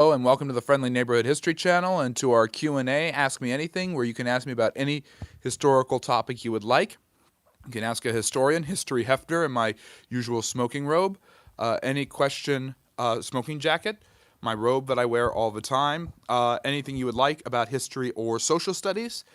Hello and welcome to the Friendly Neighborhood History Channel and to our Q&A, Ask Me Anything, where you can ask me about any historical topic you would like. You can ask a historian, History Hefner, in my usual smoking robe, any question, smoking jacket, my robe that I wear all the time, anything you would like about history or social studies.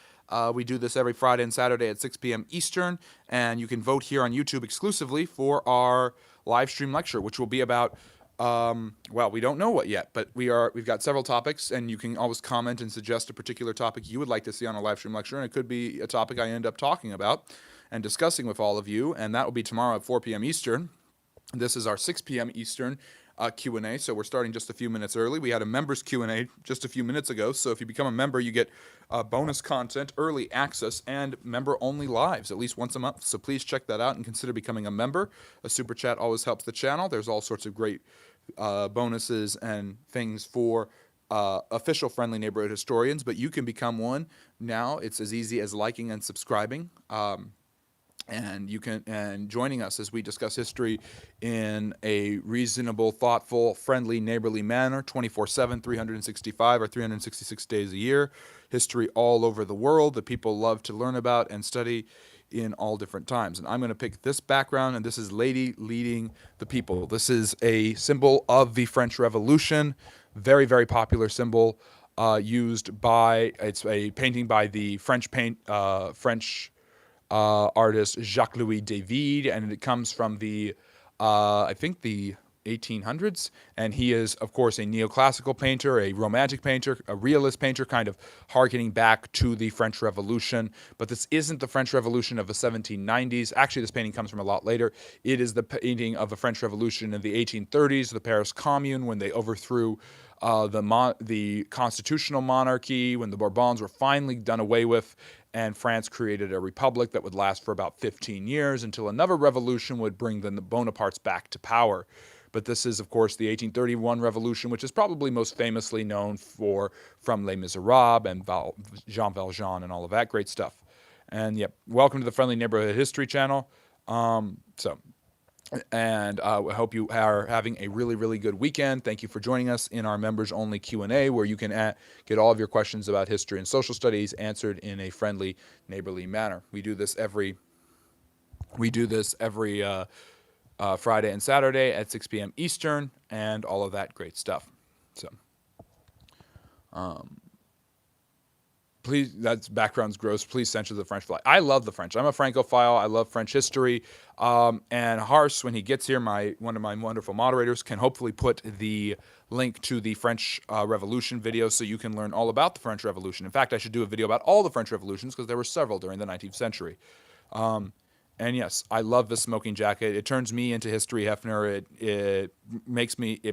We do this every Friday and Saturday at 6 p.m. Eastern, and you can vote here on YouTube exclusively for our live stream lecture, which will be about well, we don't know what yet, but we've got several topics, and you can always comment and suggest a particular topic you would like to see on a live stream lecture, and it could be a topic I end up talking about and discussing with all of you, and that will be tomorrow at 4 p.m. Eastern. This is our 6 p.m. Eastern Q&A, so we're starting just a few minutes early. We had a members Q&A just a few minutes ago, so if you become a member, you get bonus content, early access, and member-only lives at least once a month. So please check that out and consider becoming a member. A super chat always helps the channel. There's all sorts of great bonuses and things for official Friendly Neighborhood historians, but you can become one now. It's as easy as liking and subscribing. And joining us as we discuss history in a reasonable, thoughtful, friendly, neighborly manner, 24/7, 365 or 366 days a year. History all over the world that people love to learn about and study in all different times. And I'm going to pick this background, and this is Lady Leading the People. This is a symbol of the French Revolution, very, very popular symbol used by, it's a painting by the French artist Jacques-Louis David, and it comes from the, I think the 1800s, and he is, of course, a neoclassical painter, a romantic painter, a realist painter, kind of harkening back to the French Revolution. But this isn't the French Revolution of the 1790s. Actually, this painting comes from a lot later. It is the painting of the French Revolution in the 1830s, the Paris Commune, when they overthrew the constitutional monarchy, when the Bourbons were finally done away with, and France created a republic that would last for about 15 years until another revolution would bring the Bonapartes back to power. But this is, of course, the 1831 revolution, which is probably most famously known from Les Miserables and Jean Valjean and all of that great stuff. And yep, welcome to the Friendly Neighborhood History Channel. I hope you are having a really, really good weekend. Thank you for joining us in our members-only Q&A, where you can get all of your questions about history and social studies answered in a friendly, neighborly manner. We do this every Friday and Saturday at 6 p.m. Eastern, and all of that great stuff. So, please, that's background's gross. Please censor the French flag. I love the French. I'm a Francophile. I love French history. And Hars, when he gets here, one of my wonderful moderators, can hopefully put the link to the French Revolution video so you can learn all about the French Revolution. In fact, I should do a video about all the French revolutions because there were several during the 19th century. And yes, I love this smoking jacket. It turns me into History Hefner. It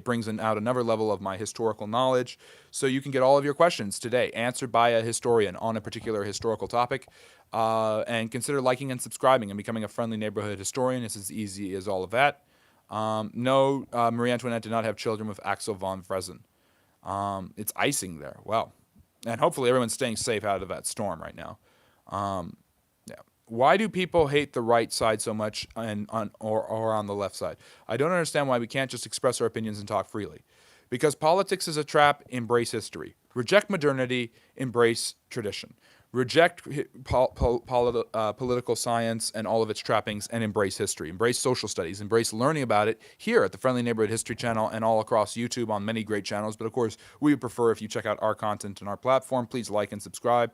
brings out another level of my historical knowledge. So you can get all of your questions today answered by a historian on a particular historical topic. And consider liking and subscribing and becoming a Friendly Neighborhood historian. It's as easy as all of that. No, Marie Antoinette did not have children with Axel von Fresen. It's icing there. Wow. And hopefully everyone's staying safe out of that storm right now. Why do people hate the right side so much or on the left side? I don't understand why we can't just express our opinions and talk freely. Because politics is a trap, embrace history. Reject modernity, embrace tradition. Reject political science and all of its trappings and embrace history. Embrace social studies. Embrace learning about it here at the Friendly Neighborhood History Channel and all across YouTube on many great channels. But of course, we would prefer if you check out our content and our platform. Please like and subscribe.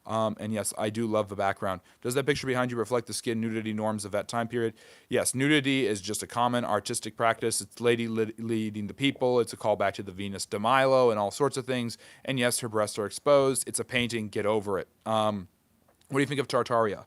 And yes, I do love the background. Does that picture behind you reflect the skin nudity norms of that time period? Yes, nudity is just a common artistic practice. It's Lady Leading the People. It's a callback to the Venus de Milo and all sorts of things. And yes, her breasts are exposed. It's a painting. Get over it. What do you think of Tartaria?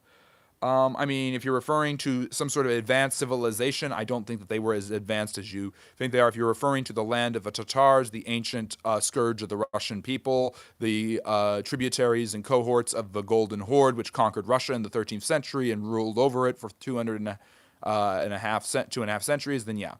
I mean, if you're referring to some sort of advanced civilization, I don't think that they were as advanced as you think they are. If you're referring to the land of the Tatars, the ancient scourge of the Russian people, the tributaries and cohorts of the Golden Horde, which conquered Russia in the 13th century and ruled over it for 2.5 centuries, then yeah.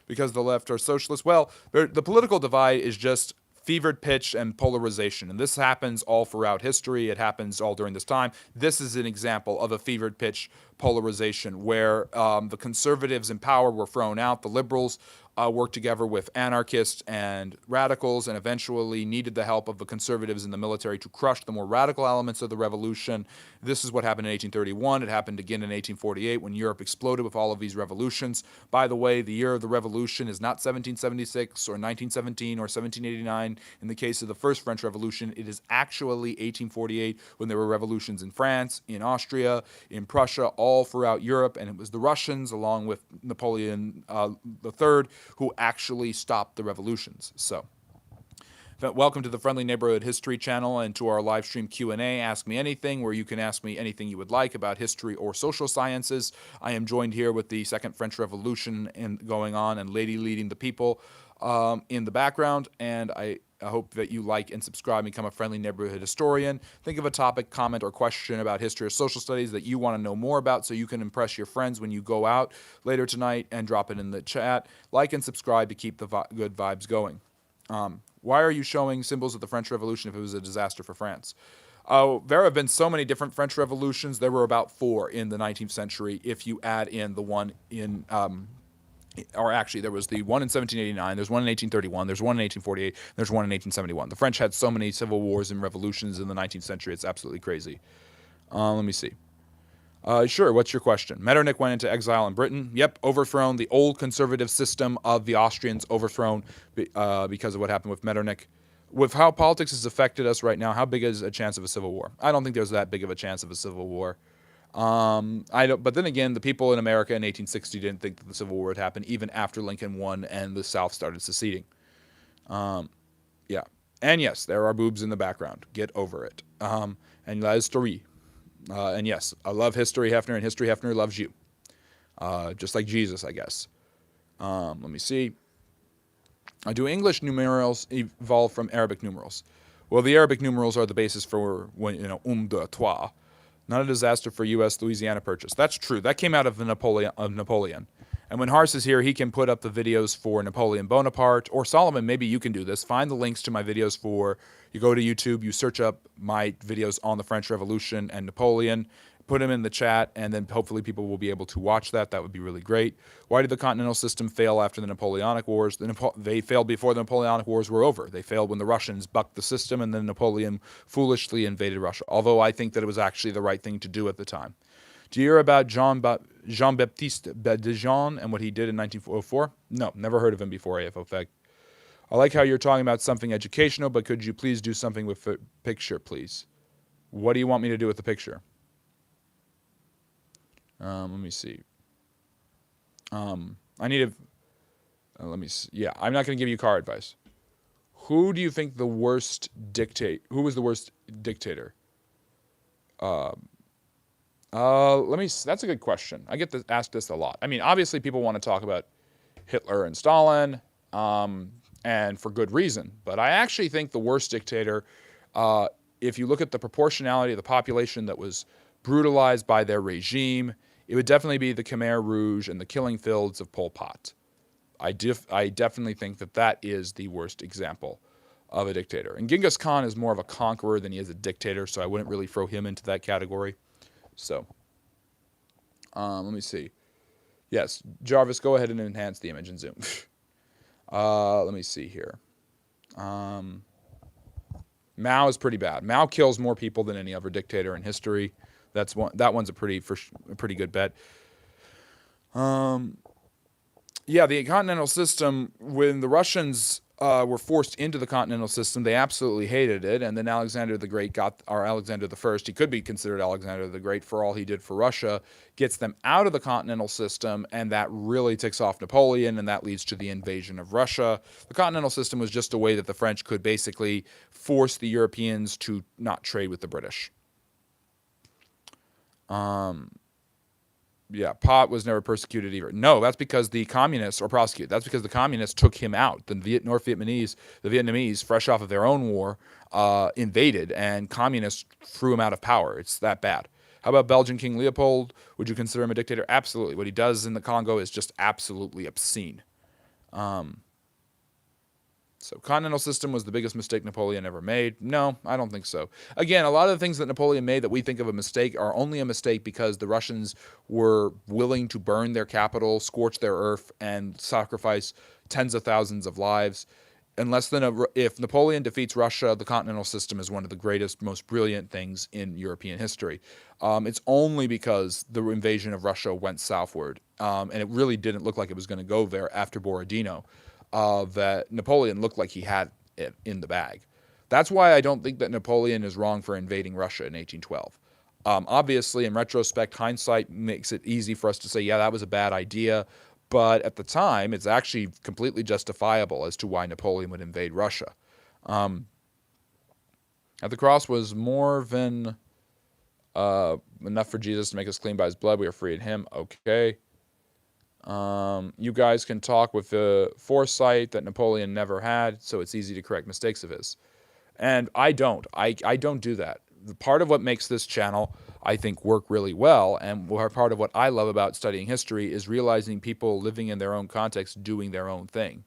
Because the left are socialists, well, the political divide is just fevered pitch and polarization. And this happens all throughout history. It happens all during this time. This is an example of a fevered pitch polarization where the conservatives in power were thrown out. The liberals worked together with anarchists and radicals, and eventually needed the help of the conservatives in the military to crush the more radical elements of the revolution. This is what happened in 1831. It happened again in 1848 when Europe exploded with all of these revolutions. By the way, the year of the revolution is not 1776 or 1917 or 1789. In the case of the first French Revolution, it is actually 1848 when there were revolutions in France, in Austria, in Prussia, all throughout Europe, and it was the Russians, along with Napoleon III, who actually stopped the revolutions. So, welcome to the Friendly Neighborhood History channel and to our live stream Q&A, Ask Me Anything, where you can ask me anything you would like about history or social sciences. I am joined here with the Second French Revolution going on and Lady Leading the People in the background, and I hope that you like and subscribe and become a friendly neighborhood historian. Think of a topic, comment, or question about history or social studies that you want to know more about so you can impress your friends when you go out later tonight, and drop it in the chat. Like and subscribe to keep the good vibes going. Why are you showing symbols of the French Revolution if it was a disaster for France? There have been so many different French revolutions. There were about 4 in the 19th century if you add in the one in... or actually, there was the one in 1789, there's one in 1831, there's one in 1848, there's one in 1871. The French had so many civil wars and revolutions in the 19th century, it's absolutely crazy. Let me see. Sure, what's your question? Metternich went into exile in Britain. Yep, overthrown. The old conservative system of the Austrians overthrown because of what happened with Metternich. With how politics has affected us right now, how big is a chance of a civil war? I don't think there's that big of a chance of a civil war. But then again, the people in America in 1860 didn't think that the Civil War would happen, even after Lincoln won and the South started seceding. Yeah. And yes, there are boobs in the background. Get over it. And la historie. And yes, I love History Hefner, and History Hefner loves you. Just like Jesus, I guess. Let me see. Do English numerals evolve from Arabic numerals? Well, the Arabic numerals are the basis for, deux, trois. Not a disaster for U.S. Louisiana Purchase. That's true. That came out of Napoleon. And when Hars is here, he can put up the videos for Napoleon Bonaparte. Or Solomon, maybe you can do this. Find the links to my videos for... You go to YouTube, you search up my videos on the French Revolution and Napoleon, put them in the chat, and then hopefully people will be able to watch that. That would be really great. Why did the Continental System fail after the Napoleonic Wars? They failed before the Napoleonic Wars were over. They failed when the Russians bucked the system, and then Napoleon foolishly invaded Russia, although I think that it was actually the right thing to do at the time. Do you hear about Jean-Baptiste Dijon and what he did in 1904? No, never heard of him before, AFO. I like how you're talking about something educational, but could you please do something with the picture, please? What do you want me to do with the picture? Let me see. I need to... let me see. Yeah, I'm not going to give you car advice. Who do you think the worst Who was the worst dictator? Let me... That's a good question. I get asked this a lot. I mean, obviously people want to talk about Hitler and Stalin, and for good reason. But I actually think the worst dictator, if you look at the proportionality of the population that was brutalized by their regime, it would definitely be the Khmer Rouge and the killing fields of Pol Pot. I definitely think that is the worst example of a dictator. And Genghis Khan is more of a conqueror than he is a dictator, so I wouldn't really throw him into that category. So, let me see. Yes, Jarvis, go ahead and enhance the image in Zoom. Let me see here. Mao is pretty bad. Mao kills more people than any other dictator in history. That one's a pretty good bet. Yeah, the continental system, when the Russians were forced into the continental system, they absolutely hated it. And then Alexander the Great Alexander the First, he could be considered Alexander the Great for all he did for Russia, gets them out of the continental system, and that really ticks off Napoleon, and that leads to the invasion of Russia. The continental system was just a way that the French could basically force the Europeans to not trade with the British. Yeah, Pot was never persecuted either. No, that's because the communists, or prosecuted, that's because the communists took him out. The Vietnamese, fresh off of their own war, invaded, and communists threw him out of power. It's that bad. How about Belgian King Leopold? Would you consider him a dictator? Absolutely. What he does in the Congo is just absolutely obscene. So So continental system was the biggest mistake Napoleon ever made. No, I don't think so. Again, a lot of the things that Napoleon made that we think of a mistake are only a mistake because the Russians were willing to burn their capital, scorch their earth, and sacrifice tens of thousands of lives. If Napoleon defeats Russia, the continental system is one of the greatest, most brilliant things in European history. It's only because the invasion of Russia went southward, and it really didn't look like it was going to go there after Borodino, that Napoleon looked like he had it in the bag. That's why I don't think that Napoleon is wrong for invading Russia in 1812. Obviously, in retrospect, hindsight makes it easy for us to say, yeah, that was a bad idea. But at the time, it's actually completely justifiable as to why Napoleon would invade Russia. At the cross was more than enough for Jesus to make us clean by his blood. We are free in him. Okay. You guys can talk with the foresight that Napoleon never had, so it's easy to correct mistakes of his. And I don't. I don't do that. Part of what makes this channel, I think, work really well, and part of what I love about studying history is realizing people living in their own context doing their own thing.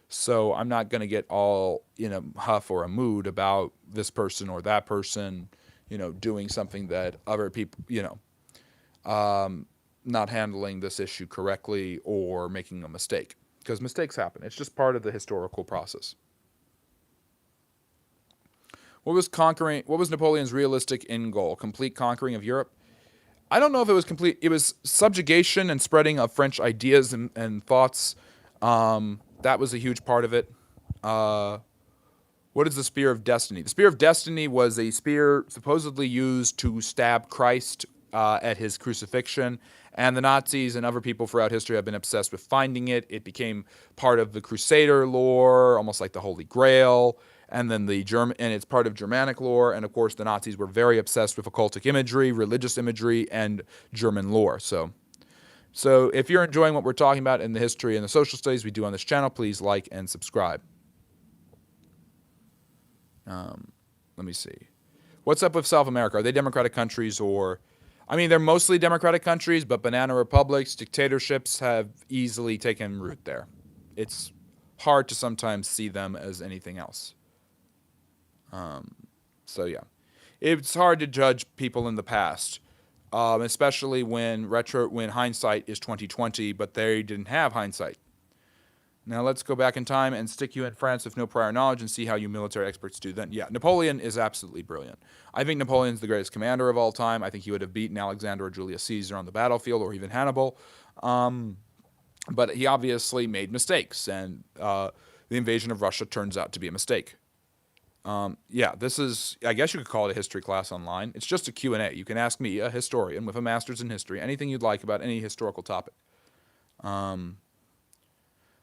So I'm not going to get all in a huff or a mood about this person or that person, doing something that other people, not handling this issue correctly or making a mistake. Because mistakes happen. It's just part of the historical process. What was Napoleon's realistic end goal? Complete conquering of Europe? I don't know if it was complete. It was subjugation and spreading of French ideas and thoughts. That was a huge part of it. What is the Spear of Destiny? The Spear of Destiny was a spear supposedly used to stab Christ at his crucifixion. And the Nazis and other people throughout history have been obsessed with finding it. It became part of the Crusader lore, almost like the Holy Grail. And then and it's part of Germanic lore. And of course, the Nazis were very obsessed with occultic imagery, religious imagery, and German lore. So if you're enjoying what we're talking about in the history and the social studies we do on this channel, please like and subscribe. Let me see. What's up with South America? Are they democratic countries or... I mean, they're mostly democratic countries, but banana republics, dictatorships have easily taken root there. It's hard to sometimes see them as anything else. So yeah, it's hard to judge people in the past, especially when hindsight is 20/20, but they didn't have hindsight. Now let's go back in time and stick you in France with no prior knowledge and see how you military experts do then. Yeah, Napoleon is absolutely brilliant. I think Napoleon's the greatest commander of all time. I think he would have beaten Alexander or Julius Caesar on the battlefield, or even Hannibal. But he obviously made mistakes, and the invasion of Russia turns out to be a mistake. Yeah, this is, I guess you could call it a history class online. It's just a Q&A. You can ask me, a historian with a master's in history, anything you'd like about any historical topic.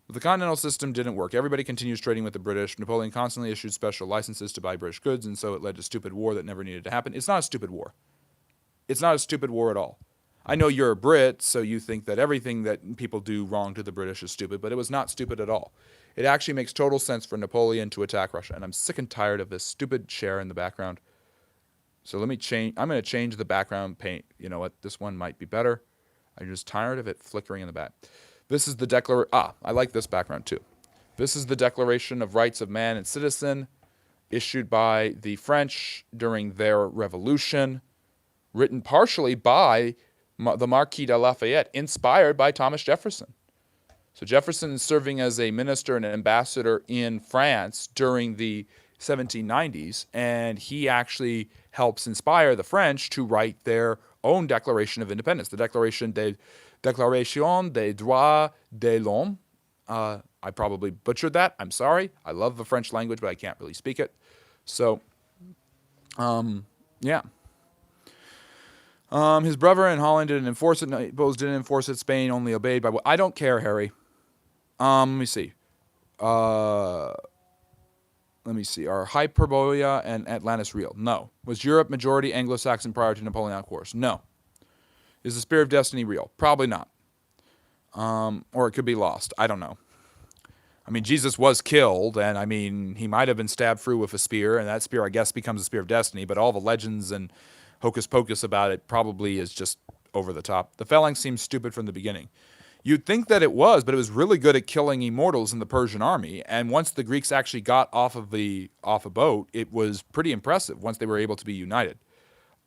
But the continental system didn't work. Everybody continues trading with the British. Napoleon constantly issued special licenses to buy British goods, and so it led to stupid war that never needed to happen. It's not a stupid war. It's not a stupid war at all. I know you're a Brit, so you think that everything that people do wrong to the British is stupid, but it was not stupid at all. It actually makes total sense for Napoleon to attack Russia, and I'm sick and tired of this stupid chair in the background. So let me change. I'm going to change the background paint. You know what? This one might be better. I'm just tired of it flickering in the back. This is the Declaration. I like this background too. This is the Declaration of Rights of Man and Citizen, issued by the French during their revolution, written partially by the Marquis de Lafayette, inspired by Thomas Jefferson. So Jefferson is serving as a minister and an ambassador in France during the 1790s, and he actually helps inspire the French to write their own Declaration of Independence, the Declaration des droits de l'homme. I probably butchered that. I'm sorry. I love the French language, but I can't really speak it. So, yeah. His brother in Holland didn't enforce it. Naples didn't enforce it. Spain only obeyed by what? I don't care, Harry. Let me see. Are Hyperborea and Atlantis real? No. Was Europe majority Anglo-Saxon prior to Napoleonic Wars? No. Is the Spear of Destiny real? Probably not. Or it could be lost. I don't know. I mean, Jesus was killed, and I mean, he might have been stabbed through with a spear, and that spear, I guess, becomes the Spear of Destiny, but all the legends and hocus pocus about it probably is just over the top. The phalanx seems stupid from the beginning. You'd think that it was, but it was really good at killing immortals in the Persian army. And once the Greeks actually got off a boat, it was pretty impressive once they were able to be united.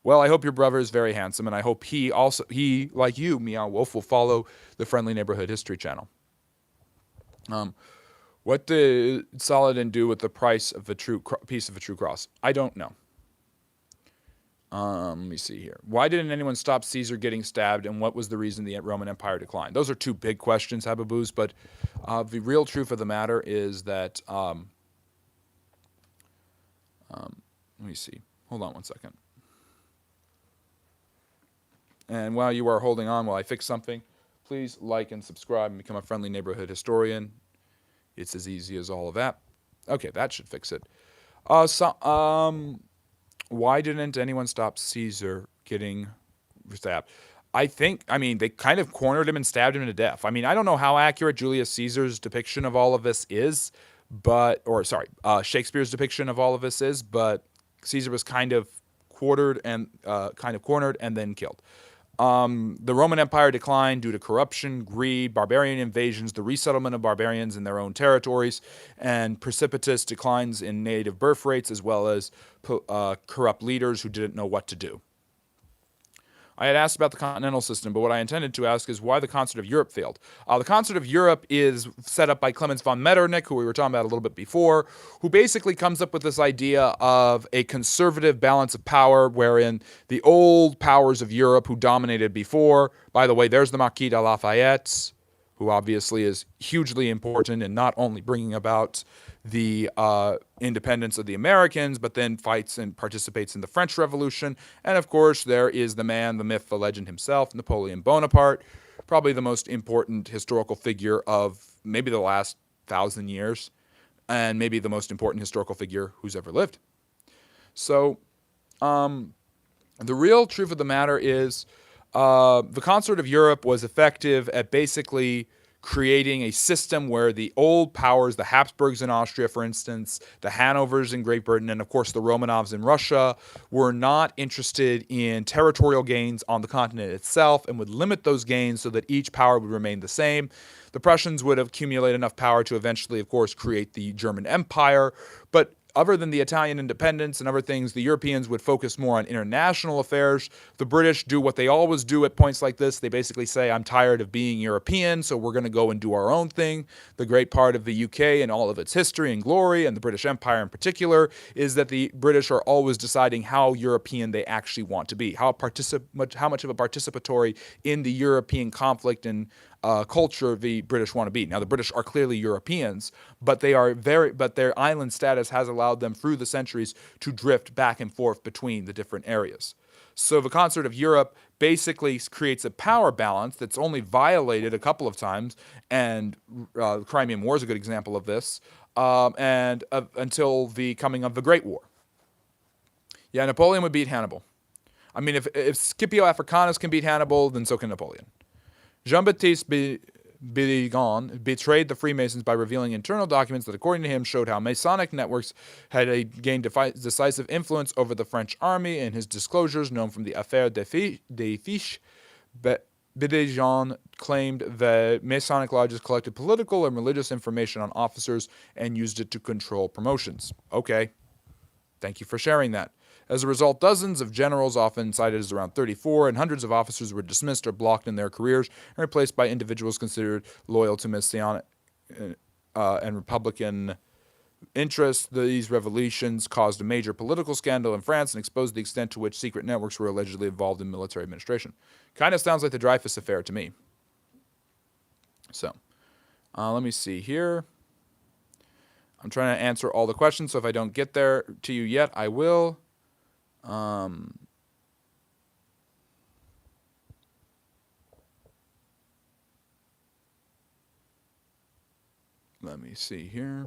Well, I hope your brother is very handsome, and I hope he, like you, Meow Wolf, will follow the Friendly Neighborhood History channel. What did Saladin do with the price of a piece of a true cross? I don't know. Let me see here. Why didn't anyone stop Caesar getting stabbed, and what was the reason the Roman Empire declined? Those are two big questions, Hababoos, but the real truth of the matter is that, let me see. Hold on one second. And while you are holding on while I fix something, please like and subscribe and become a Friendly Neighborhood Historian. It's as easy as all of that. Okay, that should fix it. Why didn't anyone stop Caesar getting stabbed? I mean, they kind of cornered him and stabbed him to death. I mean, I don't know how accurate Julius Caesar's depiction of all of this is, Shakespeare's depiction of all of this is, but Caesar was kind of cornered and then killed. The Roman Empire declined due to corruption, greed, barbarian invasions, the resettlement of barbarians in their own territories, and precipitous declines in native birth rates, as well as corrupt leaders who didn't know what to do. I had asked about the continental system, but what I intended to ask is why the Concert of Europe failed. The Concert of Europe is set up by Clemens von Metternich, who we were talking about a little bit before, who basically comes up with this idea of a conservative balance of power, wherein the old powers of Europe who dominated before, by the way, there's the Marquis de Lafayette, who obviously is hugely important in not only bringing about the independence of the Americans, but then fights and participates in the French Revolution. And of course, there is the man, the myth, the legend himself, Napoleon Bonaparte, probably the most important historical figure of maybe the last 1,000 years, and maybe the most important historical figure who's ever lived. So, the real truth of the matter is the Concert of Europe was effective at basically creating a system where the old powers, the Habsburgs in Austria, for instance, the Hanovers in Great Britain, and of course the Romanovs in Russia, were not interested in territorial gains on the continent itself and would limit those gains so that each power would remain the same. The Prussians would accumulate enough power to eventually, of course, create the German Empire, but other than the Italian independence and other things, the Europeans would focus more on international affairs. The British do what they always do at points like this. They basically say, I'm tired of being European, so we're going to go and do our own thing. The great part of the UK and all of its history and glory, and the British Empire in particular, is that the British are always deciding how European they actually want to be, how much of a participatory in the European conflict and culture the British want to be. Now, the British are clearly Europeans, but their island status has allowed them through the centuries to drift back and forth between the different areas. So the Concert of Europe basically creates a power balance that's only violated a couple of times, and the Crimean War is a good example of this, until the coming of the Great War. Yeah, Napoleon would beat Hannibal. I mean, if Scipio Africanus can beat Hannibal, then so can Napoleon. Jean-Baptiste Bigon betrayed the Freemasons by revealing internal documents that, according to him, showed how Masonic networks had gained decisive influence over the French army. In his disclosures, known from the Affaire des Fiches, Bigon claimed that Masonic lodges collected political and religious information on officers and used it to control promotions. Okay, thank you for sharing that. As a result, dozens of generals, often cited as around 34, and hundreds of officers were dismissed or blocked in their careers and replaced by individuals considered loyal to Masonic and Republican interests. These revelations caused a major political scandal in France and exposed the extent to which secret networks were allegedly involved in military administration. Kind of sounds like the Dreyfus affair to me. So, let me see here. I'm trying to answer all the questions, so if I don't get there to you yet, I will. Let me see here.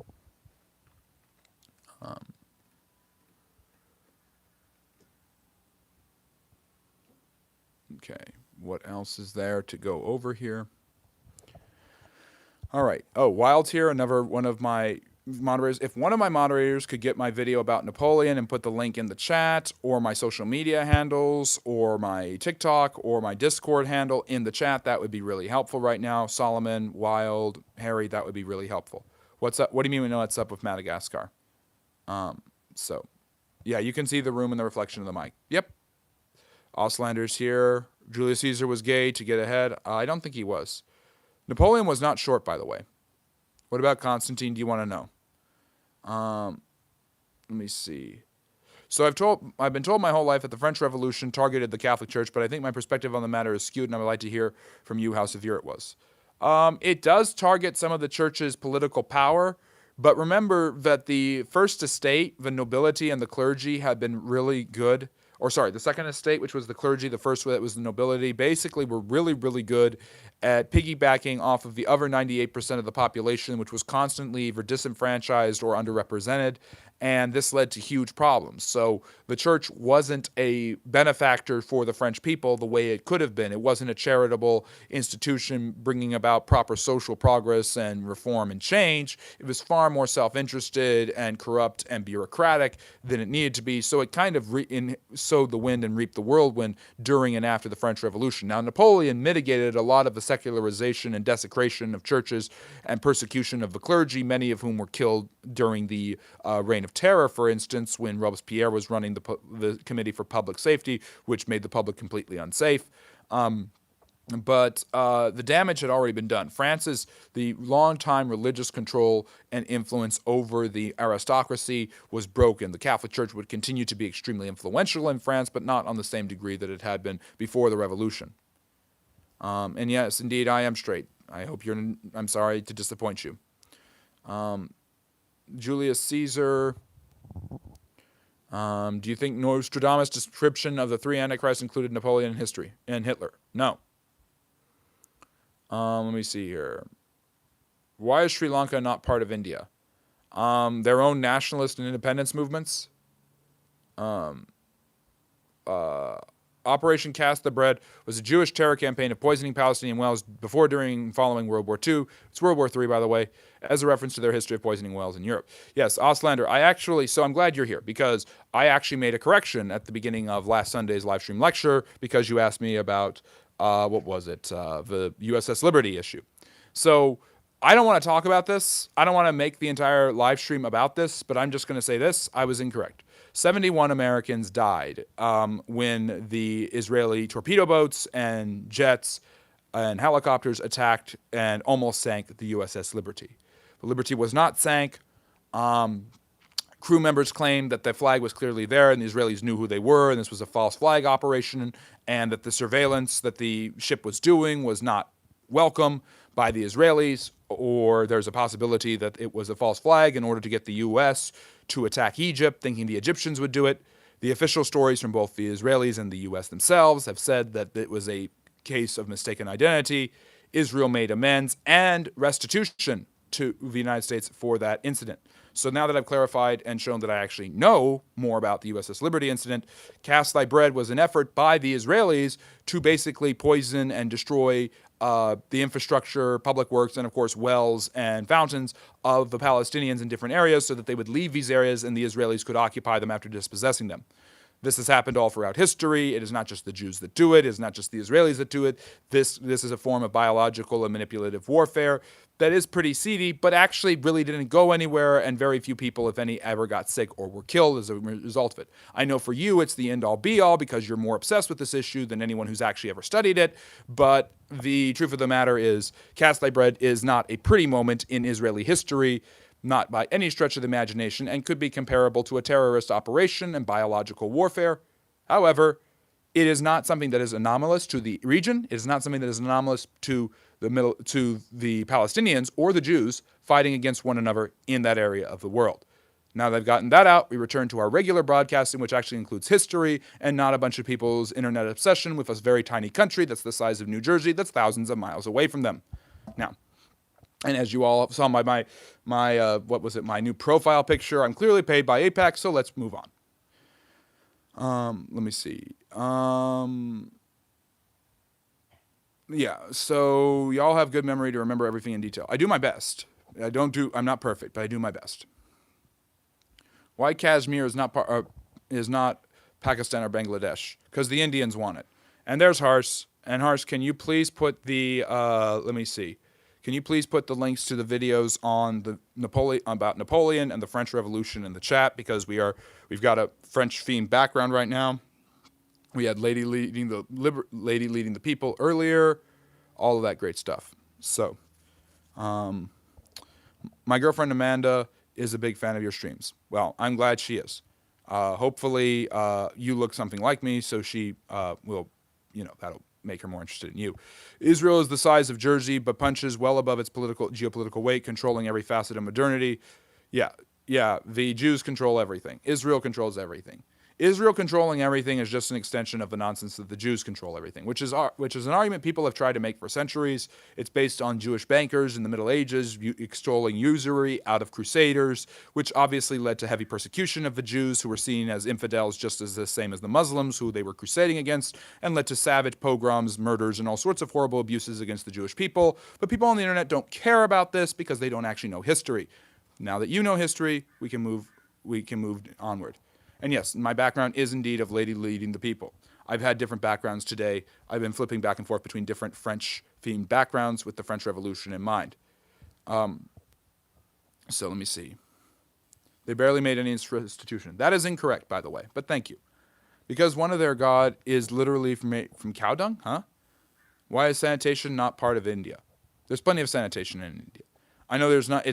Okay, what else is there to go over here? All right. Oh, Wild's here, another one of my moderators, if one of my moderators could get my video about Napoleon and put the link in the chat, or my social media handles, or my TikTok, or my Discord handle in the chat, that would be really helpful right now. Solomon, Wild, Harry, that would be really helpful. What's up? What do you mean we know what's up with Madagascar? So, yeah, you can see the room and the reflection of the mic. Yep. Auslander's here. Julius Caesar was gay to get ahead. I don't think he was. Napoleon was not short, by the way. What about Constantine? Do you want to know? Let me see. So I've been told my whole life that the French Revolution targeted the Catholic Church, but I think my perspective on the matter is skewed, and I would like to hear from you how severe it was. It does target some of the church's political power, but remember that the First Estate, the nobility and the clergy, had been really good. Or sorry, the Second Estate, which was the clergy, the first that was the nobility, basically were really, really good at piggybacking off of the other 98% of the population, which was constantly either disenfranchised or underrepresented, and this led to huge problems. So the church wasn't a benefactor for the French people the way it could have been. It wasn't a charitable institution bringing about proper social progress and reform and change. It was far more self-interested and corrupt and bureaucratic than it needed to be. So it kind of sowed the wind and reaped the whirlwind during and after the French Revolution. Now, Napoleon mitigated a lot of the secularization and desecration of churches and persecution of the clergy, many of whom were killed during the Reign of Terror, for instance, when Robespierre was running the Committee for Public Safety, which made the public completely unsafe. But the damage had already been done. The long-time religious control and influence over the aristocracy was broken. The Catholic Church would continue to be extremely influential in France, but not on the same degree that it had been before the Revolution. And yes, indeed, I am straight. I'm sorry to disappoint you. Julius Caesar. Do you think Nostradamus' description of the three Antichrists included Napoleon in history and Hitler? No. Let me see here. Why is Sri Lanka not part of India? Their own nationalist and independence movements. Operation Cast the Bread was a Jewish terror campaign of poisoning Palestinian wells before, during, and following World War II. It's World War III, by the way, as a reference to their history of poisoning wells in Europe. Yes, Ostlander, so I'm glad you're here, because I actually made a correction at the beginning of last Sunday's live stream lecture, because you asked me about, the USS Liberty issue. So I don't want to talk about this. I don't want to make the entire live stream about this, but I'm just going to say this. I was incorrect. 71 Americans died when the Israeli torpedo boats and jets and helicopters attacked and almost sank the USS Liberty. The Liberty was not sank. Crew members claimed that the flag was clearly there and the Israelis knew who they were, and this was a false flag operation, and that the surveillance that the ship was doing was not welcome by the Israelis, or there's a possibility that it was a false flag in order to get the U.S. to attack Egypt, thinking the Egyptians would do it. The official stories from both the Israelis and the U.S. themselves have said that it was a case of mistaken identity. Israel made amends and restitution to the United States for that incident. So now that I've clarified and shown that I actually know more about the USS Liberty incident, Cast Thy Bread was an effort by the Israelis to basically poison and destroy the infrastructure, public works, and of course wells and fountains of the Palestinians in different areas so that they would leave these areas and the Israelis could occupy them after dispossessing them. This has happened all throughout history. It is not just the Jews that do it. It is not just the Israelis that do it. This is a form of biological and manipulative warfare that is pretty seedy, but actually really didn't go anywhere, and very few people, if any, ever got sick or were killed as a result of it. I know for you it's the end-all be-all because you're more obsessed with this issue than anyone who's actually ever studied it, but the truth of the matter is Cast Thy Bread is not a pretty moment in Israeli history, not by any stretch of the imagination, and could be comparable to a terrorist operation and biological warfare. However, it is not something that is anomalous to the region. It is not something that is anomalous to the Palestinians or the Jews fighting against one another in that area of the world. Now that I've gotten that out, we return to our regular broadcasting, which actually includes history and not a bunch of people's internet obsession with a very tiny country that's the size of New Jersey that's thousands of miles away from them. Now, and as you all saw by my new profile picture, I'm clearly paid by APAC, so let's move on. Let me see. Yeah, so y'all have good memory to remember everything in detail. I do my best. I'm not perfect, but I do my best. Why Kashmir is not Pakistan or Bangladesh? Because the Indians want it. And there's Harsh. And Harsh, can you please put the let me see. Can you please put the links to the videos on the about Napoleon and the French Revolution in the chat, because we've got a French themed background right now. We had lady leading the people earlier, all of that great stuff. So, my girlfriend Amanda is a big fan of your streams. Well, I'm glad she is. Hopefully, you look something like me, so she will, that'll make her more interested in you. Israel is the size of Jersey, but punches well above its geopolitical weight, controlling every facet of modernity. Yeah, the Jews control everything. Israel controls everything. Israel controlling everything is just an extension of the nonsense that the Jews control everything, which is an argument people have tried to make for centuries. It's based on Jewish bankers in the Middle Ages extolling usury out of crusaders, which obviously led to heavy persecution of the Jews, who were seen as infidels just as the same as the Muslims who they were crusading against, and led to savage pogroms, murders, and all sorts of horrible abuses against the Jewish people. But people on the internet don't care about this because they don't actually know history. Now that you know history, we can move onward. And yes, my background is indeed of lady leading the people. I've had different backgrounds today. I've been flipping back and forth between different French-themed backgrounds with the French Revolution in mind. So let me see. They barely made any restitution. That is incorrect, by the way, but thank you. Because one of their god is literally from cow dung, huh? Why is sanitation not part of India? There's plenty of sanitation in India. I know there's not,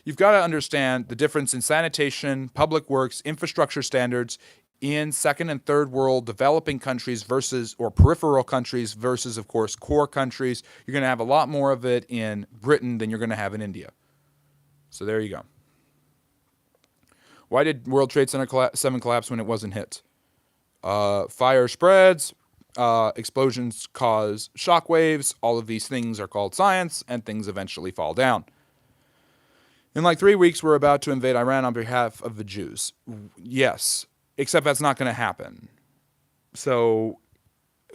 you've got to understand the difference in sanitation, public works, infrastructure standards in second and third world developing countries or peripheral countries versus, of course, core countries. You're going to have a lot more of it in Britain than you're going to have in India. So there you go. Why did World Trade Center 7 collapse when it wasn't hit? Fire spreads, explosions cause shock waves. All of these things are called science, and things eventually fall down. In like 3 weeks, we're about to invade Iran on behalf of the Jews. Yes, except that's not going to happen. So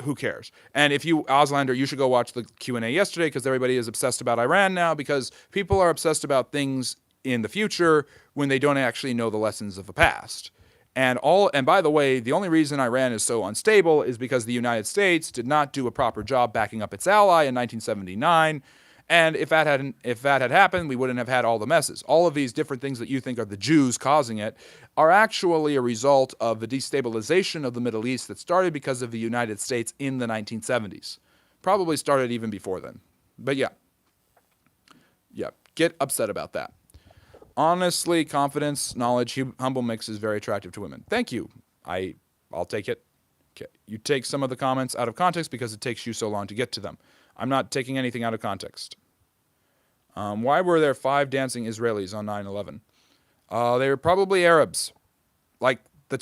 who cares? And if you, Auslander, you should go watch the Q&A yesterday, because everybody is obsessed about Iran now, because people are obsessed about things in the future when they don't actually know the lessons of the past. And by the way, the only reason Iran is so unstable is because the United States did not do a proper job backing up its ally in 1979. And if that had happened, we wouldn't have had all the messes. All of these different things that you think are the Jews causing it are actually a result of the destabilization of the Middle East that started because of the United States in the 1970s. Probably started even before then. But yeah, get upset about that. Honestly, confidence, knowledge, humble mix is very attractive to women. Thank you. I'll take it. Okay. You take some of the comments out of context because it takes you so long to get to them. I'm not taking anything out of context. Why were there 5 dancing Israelis on 9/11? They were probably Arabs, like the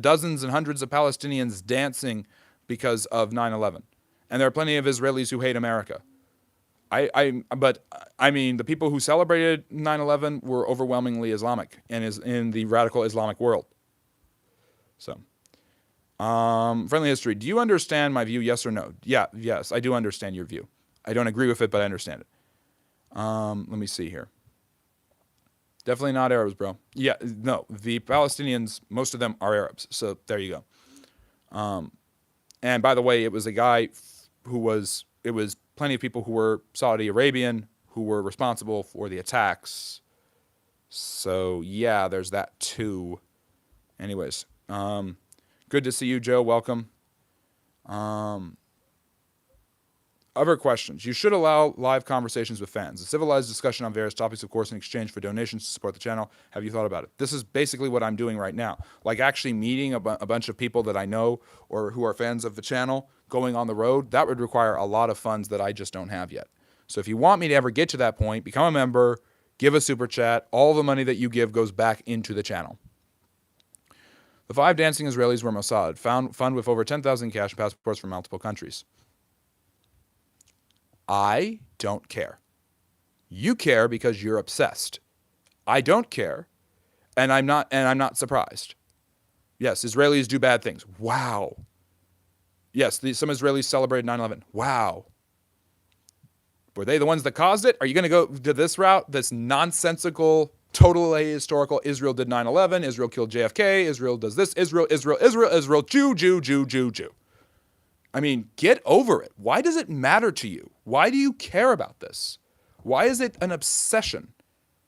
dozens and hundreds of Palestinians dancing because of 9/11, and there are plenty of Israelis who hate America. But I mean, the people who celebrated 9/11 were overwhelmingly Islamic and is in the radical Islamic world. So. Friendly history. Do you understand my view? Yes or no? Yes, I do understand your view. I don't agree with it, but I understand it. Let me see here. Definitely not Arabs, bro. Yeah, no, the Palestinians, most of them are Arabs. So there you go. And by the way, it was a guy it was plenty of people who were Saudi Arabian who were responsible for the attacks. So yeah, there's that too. Anyways, good to see you, Joe. Welcome. Other questions. You should allow live conversations with fans. A civilized discussion on various topics, of course, in exchange for donations to support the channel. Have you thought about it? This is basically what I'm doing right now. Like actually meeting a bunch of people that I know or who are fans of the channel, going on the road. That would require a lot of funds that I just don't have yet. So if you want me to ever get to that point, become a member, give a super chat. All the money that you give goes back into the channel. The 5 dancing Israelis were Mossad, found with over 10,000 cash and passports from multiple countries. I don't care. You care because you're obsessed. I don't care, and I'm not surprised. Yes, Israelis do bad things. Wow. Yes, some Israelis celebrated 9/11. Wow. Were they the ones that caused it? Are you going to go to this route, this nonsensical, totally ahistorical, Israel did 9/11, Israel killed JFK, Israel does this, Israel, Jew. I mean, get over it. Why does it matter to you? Why do you care about this? Why is it an obsession?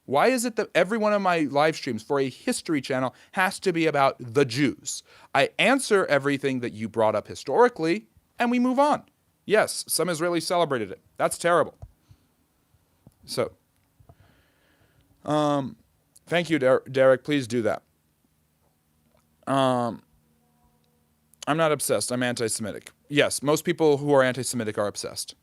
Why is it that every one of my live streams for a history channel has to be about the Jews? I answer everything that you brought up historically, and we move on. Yes, some Israelis celebrated it. That's terrible. So, thank you, Derek. Please do that. I'm not obsessed. I'm anti-Semitic. Yes, most people who are anti-Semitic are obsessed.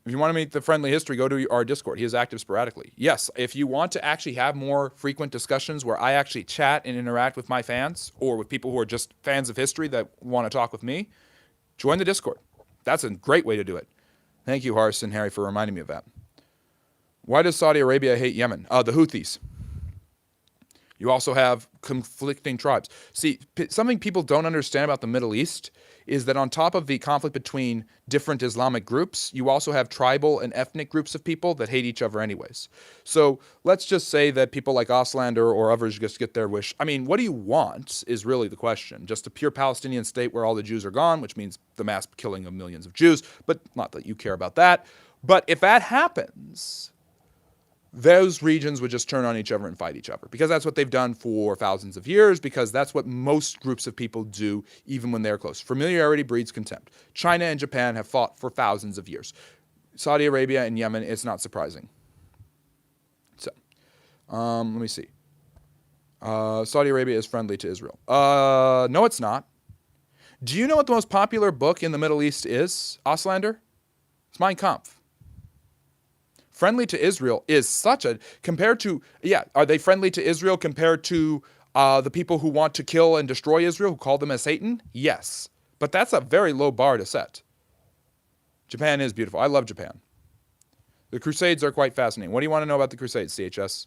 If you want to meet the Friendly History, go to our Discord. He is active sporadically. Yes, if you want to actually have more frequent discussions where I actually chat and interact with my fans or with people who are just fans of history that want to talk with me, join the Discord. That's a great way to do it. Thank you, Horace and Harry, for reminding me of that. Why does Saudi Arabia hate Yemen? The Houthis. You also have conflicting tribes. See, something people don't understand about the Middle East is that on top of the conflict between different Islamic groups, you also have tribal and ethnic groups of people that hate each other anyways. So let's just say that people like Oslander or others just get their wish. I mean, what do you want is really the question. Just a pure Palestinian state where all the Jews are gone, which means the mass killing of millions of Jews, but not that you care about that. But if that happens, those regions would just turn on each other and fight each other because that's what they've done for thousands of years, because that's what most groups of people do even when they're close. Familiarity breeds contempt. China and Japan have fought for thousands of years. Saudi Arabia and Yemen, it's not surprising. So, let me see. Saudi Arabia is friendly to Israel. No, it's not. Do you know what the most popular book in the Middle East is, Oslander? It's Mein Kampf. Friendly to Israel is such a, compared to, are they friendly to Israel compared to the people who want to kill and destroy Israel, who call them as Satan? Yes. But that's a very low bar to set. Japan is beautiful. I love Japan. The Crusades are quite fascinating. What do you want to know about the Crusades, CHS?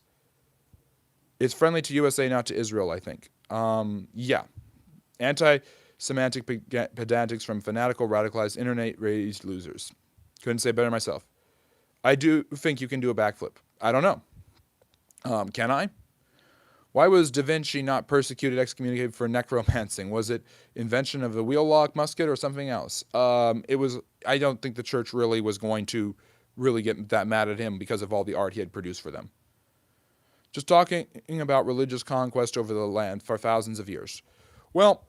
It's friendly to USA, not to Israel, I think. Yeah. Anti-semantic pedantics from fanatical, radicalized, internet-raised losers. Couldn't say better myself. I do think you can do a backflip. I don't know. Can I? Why was Da Vinci not persecuted, excommunicated for necromancing? Was it invention of the wheel-lock musket or something else? It was. I don't think the church really was going to really get that mad at him because of all the art he had produced for them. Just talking about religious conquest over the land for thousands of years. Well,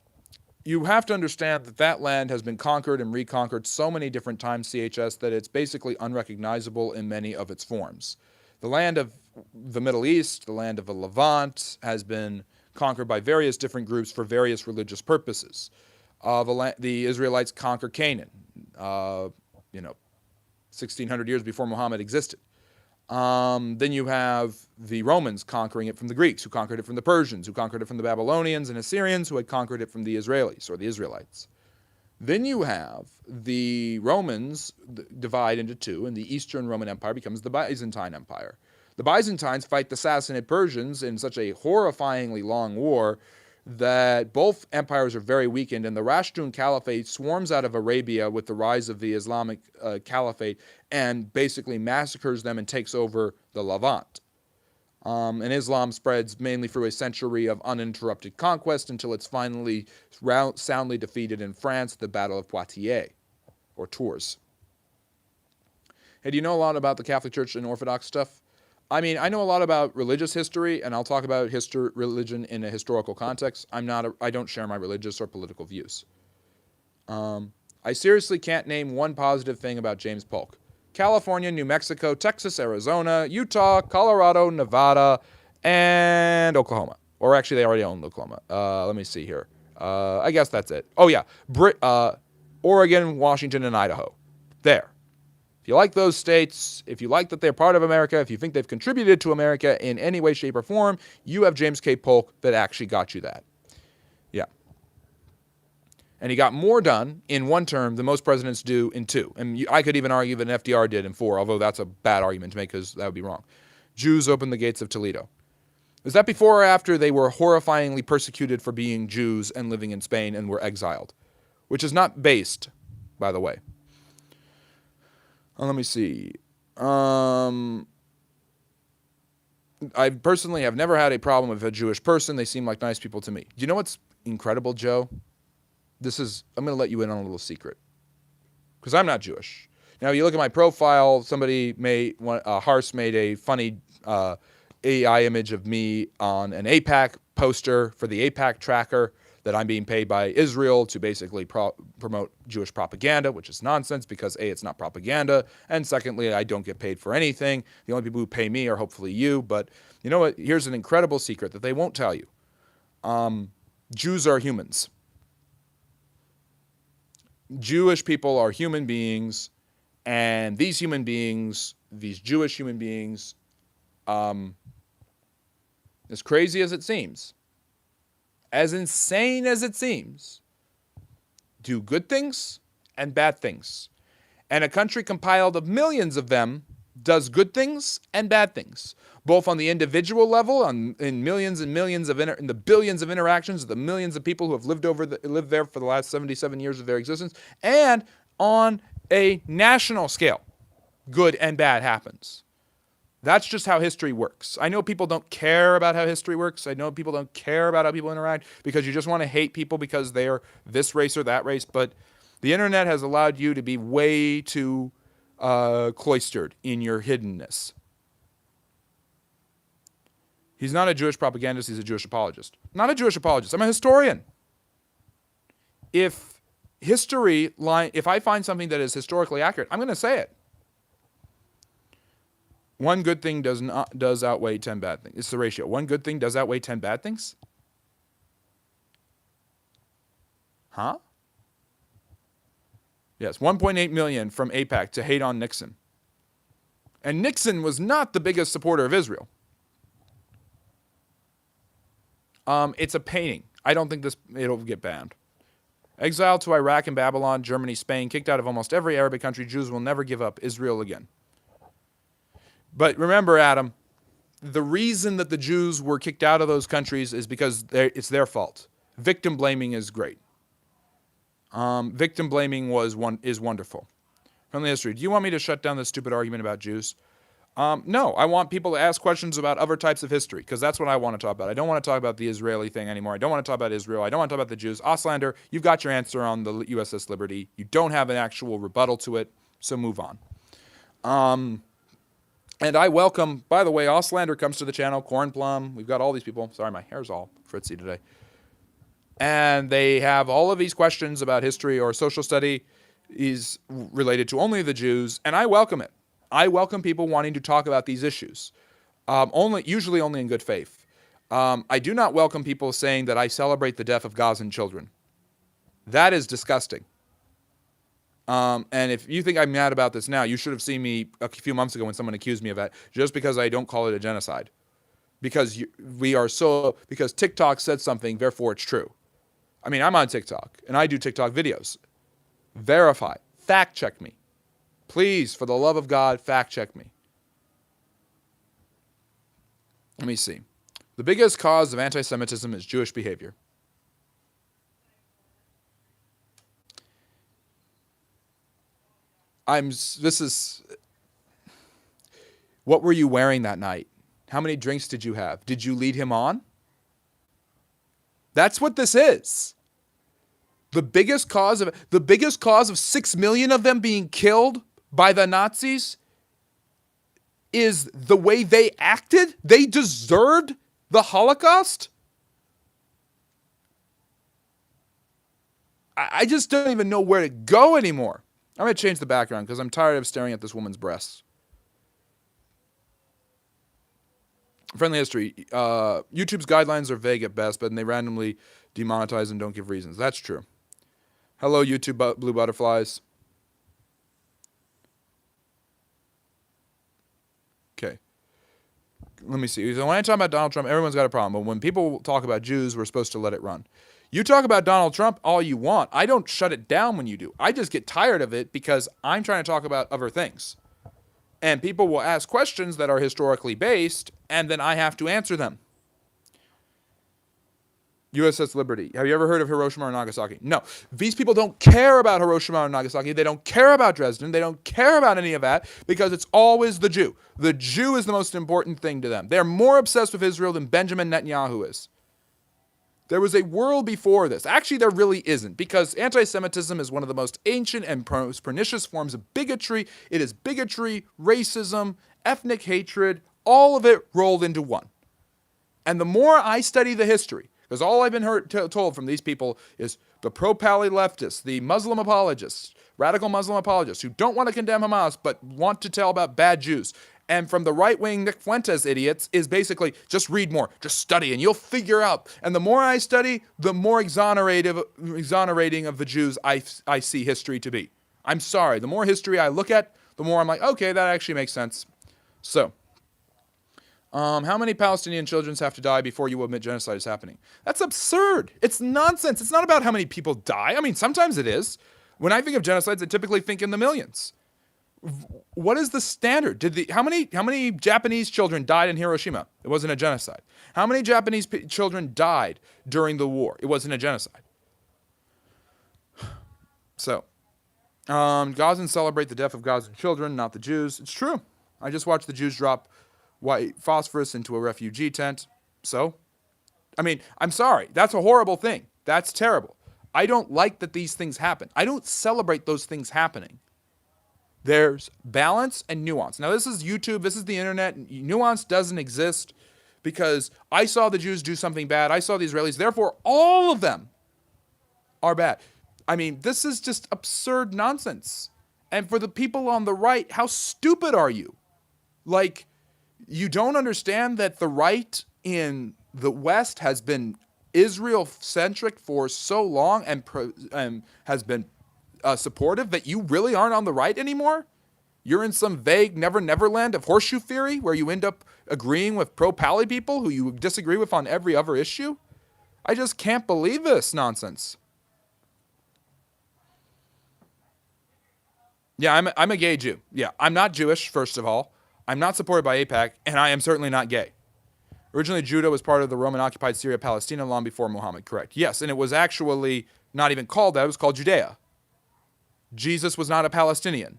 you have to understand that that land has been conquered and reconquered so many different times, CHS, that it's basically unrecognizable in many of its forms. The land of the Middle East, the land of the Levant, has been conquered by various different groups for various religious purposes. The Israelites conquer Canaan, 1,600 years before Muhammad existed. Then you have the Romans conquering it from the Greeks, who conquered it from the Persians, who conquered it from the Babylonians and Assyrians, who had conquered it from the Israelis, or the Israelites. Then you have the Romans divide into two, and the Eastern Roman Empire becomes the Byzantine Empire. The Byzantines fight the Sassanid Persians in such a horrifyingly long war that both empires are very weakened, and the Rashidun Caliphate swarms out of Arabia with the rise of the Islamic Caliphate and basically massacres them and takes over the Levant. And Islam spreads mainly through a century of uninterrupted conquest until it's finally soundly defeated in France at the Battle of Poitiers, or Tours. Hey, do you know a lot about the Catholic Church and Orthodox stuff? I mean, I know a lot about religious history, and I'll talk about religion in a historical context. I don't share my religious or political views. I seriously can't name one positive thing about James Polk. California, New Mexico, Texas, Arizona, Utah, Colorado, Nevada, and Oklahoma. Or actually, they already own Oklahoma. Let me see here. I guess that's it. Oh, yeah. Oregon, Washington, and Idaho. There. If you like those states, if you like that they're part of America, if you think they've contributed to America in any way, shape, or form, you have James K. Polk that actually got you that. Yeah. And he got more done in one term than most presidents do in two. And I could even argue that FDR did in four, although that's a bad argument to make because that would be wrong. Jews opened the gates of Toledo. Was that before or after they were horrifyingly persecuted for being Jews and living in Spain and were exiled? Which is not based, by the way. Let me see. I personally have never had a problem with a Jewish person. They seem like nice people to me. Do you know what's incredible, Joe? I'm going to let you in on a little secret. Because I'm not Jewish. Now, you look at my profile, Hars made a funny AI image of me on an AIPAC poster for the AIPAC tracker that I'm being paid by Israel to basically promote Jewish propaganda, which is nonsense because A, it's not propaganda, and secondly, I don't get paid for anything. The only people who pay me are hopefully you, but you know what? Here's an incredible secret that they won't tell you. Jews are humans. Jewish people are human beings, and these human beings, these Jewish human beings, as crazy as it seems, as insane as it seems, do good things and bad things. And a country compiled of millions of them does good things and bad things, both on the individual level, in millions and millions of in the billions of interactions, the millions of people who have lived there for the last 77 years of their existence, and on a national scale, good and bad happens. That's just how history works. I know people don't care about how history works. I know people don't care about how people interact because you just want to hate people because they're this race or that race. But the internet has allowed you to be way too cloistered in your hiddenness. He's not a Jewish propagandist. He's a Jewish apologist. Not a Jewish apologist. I'm a historian. If I find something that is historically accurate, I'm going to say it. One good thing does outweigh 10 bad things. It's the ratio. One good thing does outweigh 10 bad things? Huh? Yes, 1.8 million from AIPAC to hate on Nixon. And Nixon was not the biggest supporter of Israel. It's a painting. I don't think it'll get banned. Exiled to Iraq and Babylon, Germany, Spain, kicked out of almost every Arabic country, Jews will never give up Israel again. But remember, Adam, the reason that the Jews were kicked out of those countries is because it's their fault. Victim blaming is great. Victim blaming is wonderful. From the history, do you want me to shut down this stupid argument about Jews? No, I want people to ask questions about other types of history, because that's what I want to talk about. I don't want to talk about the Israeli thing anymore. I don't want to talk about Israel. I don't want to talk about the Jews. Auslander, you've got your answer on the USS Liberty. You don't have an actual rebuttal to it, so move on. And I welcome, by the way, Auslander comes to the channel, Corn Plum. We've got all these people. Sorry, my hair's all fritzy today. And they have all of these questions about history or social study is related to only the Jews, and I welcome it. I welcome people wanting to talk about these issues, usually only in good faith. I do not welcome people saying that I celebrate the death of Gazan children. That is disgusting. And if you think I'm mad about this now, you should have seen me a few months ago when someone accused me of that, just because I don't call it a genocide. Because TikTok said something, therefore it's true. I mean, I'm on TikTok, and I do TikTok videos. Verify. Fact check me. Please, for the love of God, fact check me. Let me see. The biggest cause of anti-Semitism is Jewish behavior. What were you wearing that night? How many drinks did you have? Did you lead him on? That's what this is. The biggest cause of 6 million of them being killed by the Nazis is the way they acted. They deserved the Holocaust. I just don't even know where to go anymore. I'm going to change the background because I'm tired of staring at this woman's breasts. Friendly history. YouTube's guidelines are vague at best, but they randomly demonetize and don't give reasons. That's true. Hello, YouTube blue butterflies. Okay. Let me see. So when I talk about Donald Trump, everyone's got a problem. But when people talk about Jews, we're supposed to let it run. You talk about Donald Trump all you want. I don't shut it down when you do. I just get tired of it because I'm trying to talk about other things. And people will ask questions that are historically based, and then I have to answer them. USS Liberty. Have you ever heard of Hiroshima or Nagasaki? No. These people don't care about Hiroshima or Nagasaki. They don't care about Dresden. They don't care about any of that because it's always the Jew. The Jew is the most important thing to them. They're more obsessed with Israel than Benjamin Netanyahu is. There was a world before this. Actually, there really isn't, because anti-Semitism is one of the most ancient and most pernicious forms of bigotry. It is bigotry, racism, ethnic hatred, all of it rolled into one. And the more I study the history, because all I've been told from these people is the pro-Pali leftists, the Muslim apologists, radical Muslim apologists who don't want to condemn Hamas but want to tell about bad Jews. And from the right-wing Nick Fuentes idiots is basically just read more, just study, and you'll figure out. And the more I study, the more exonerating of the Jews I see history to be. I'm sorry. The more history I look at, the more I'm like, okay, that actually makes sense. So, how many Palestinian children have to die before you admit genocide is happening? That's absurd. It's nonsense. It's not about how many people die. I mean, sometimes it is. When I think of genocides, I typically think in the millions. What is the standard? How many Japanese children died in Hiroshima? It wasn't a genocide. How many Japanese children died during the war? It wasn't a genocide. So, Gazans celebrate the death of Gazan children, not the Jews. It's true. I just watched the Jews drop white phosphorus into a refugee tent. So, I mean, I'm sorry. That's a horrible thing. That's terrible. I don't like that these things happen. I don't celebrate those things happening. There's balance and nuance. Now, this is YouTube. This is the internet. Nuance doesn't exist because I saw the Jews do something bad. I saw the Israelis. Therefore, all of them are bad. I mean, this is just absurd nonsense. And for the people on the right, how stupid are you? Like, you don't understand that the right in the West has been Israel-centric for so long and has been supportive that you really aren't on the right anymore? You're in some vague never land of horseshoe theory where you end up agreeing with pro-Pali people who you disagree with on every other issue? I just can't believe this nonsense. Yeah, I'm a gay Jew. Yeah, I'm not Jewish, first of all. I'm not supported by AIPAC, and I am certainly not gay. Originally, Judah was part of the Roman-occupied Syria-Palestina long before Muhammad, correct? Yes, and it was actually not even called that. It was called Judea. Jesus was not a Palestinian.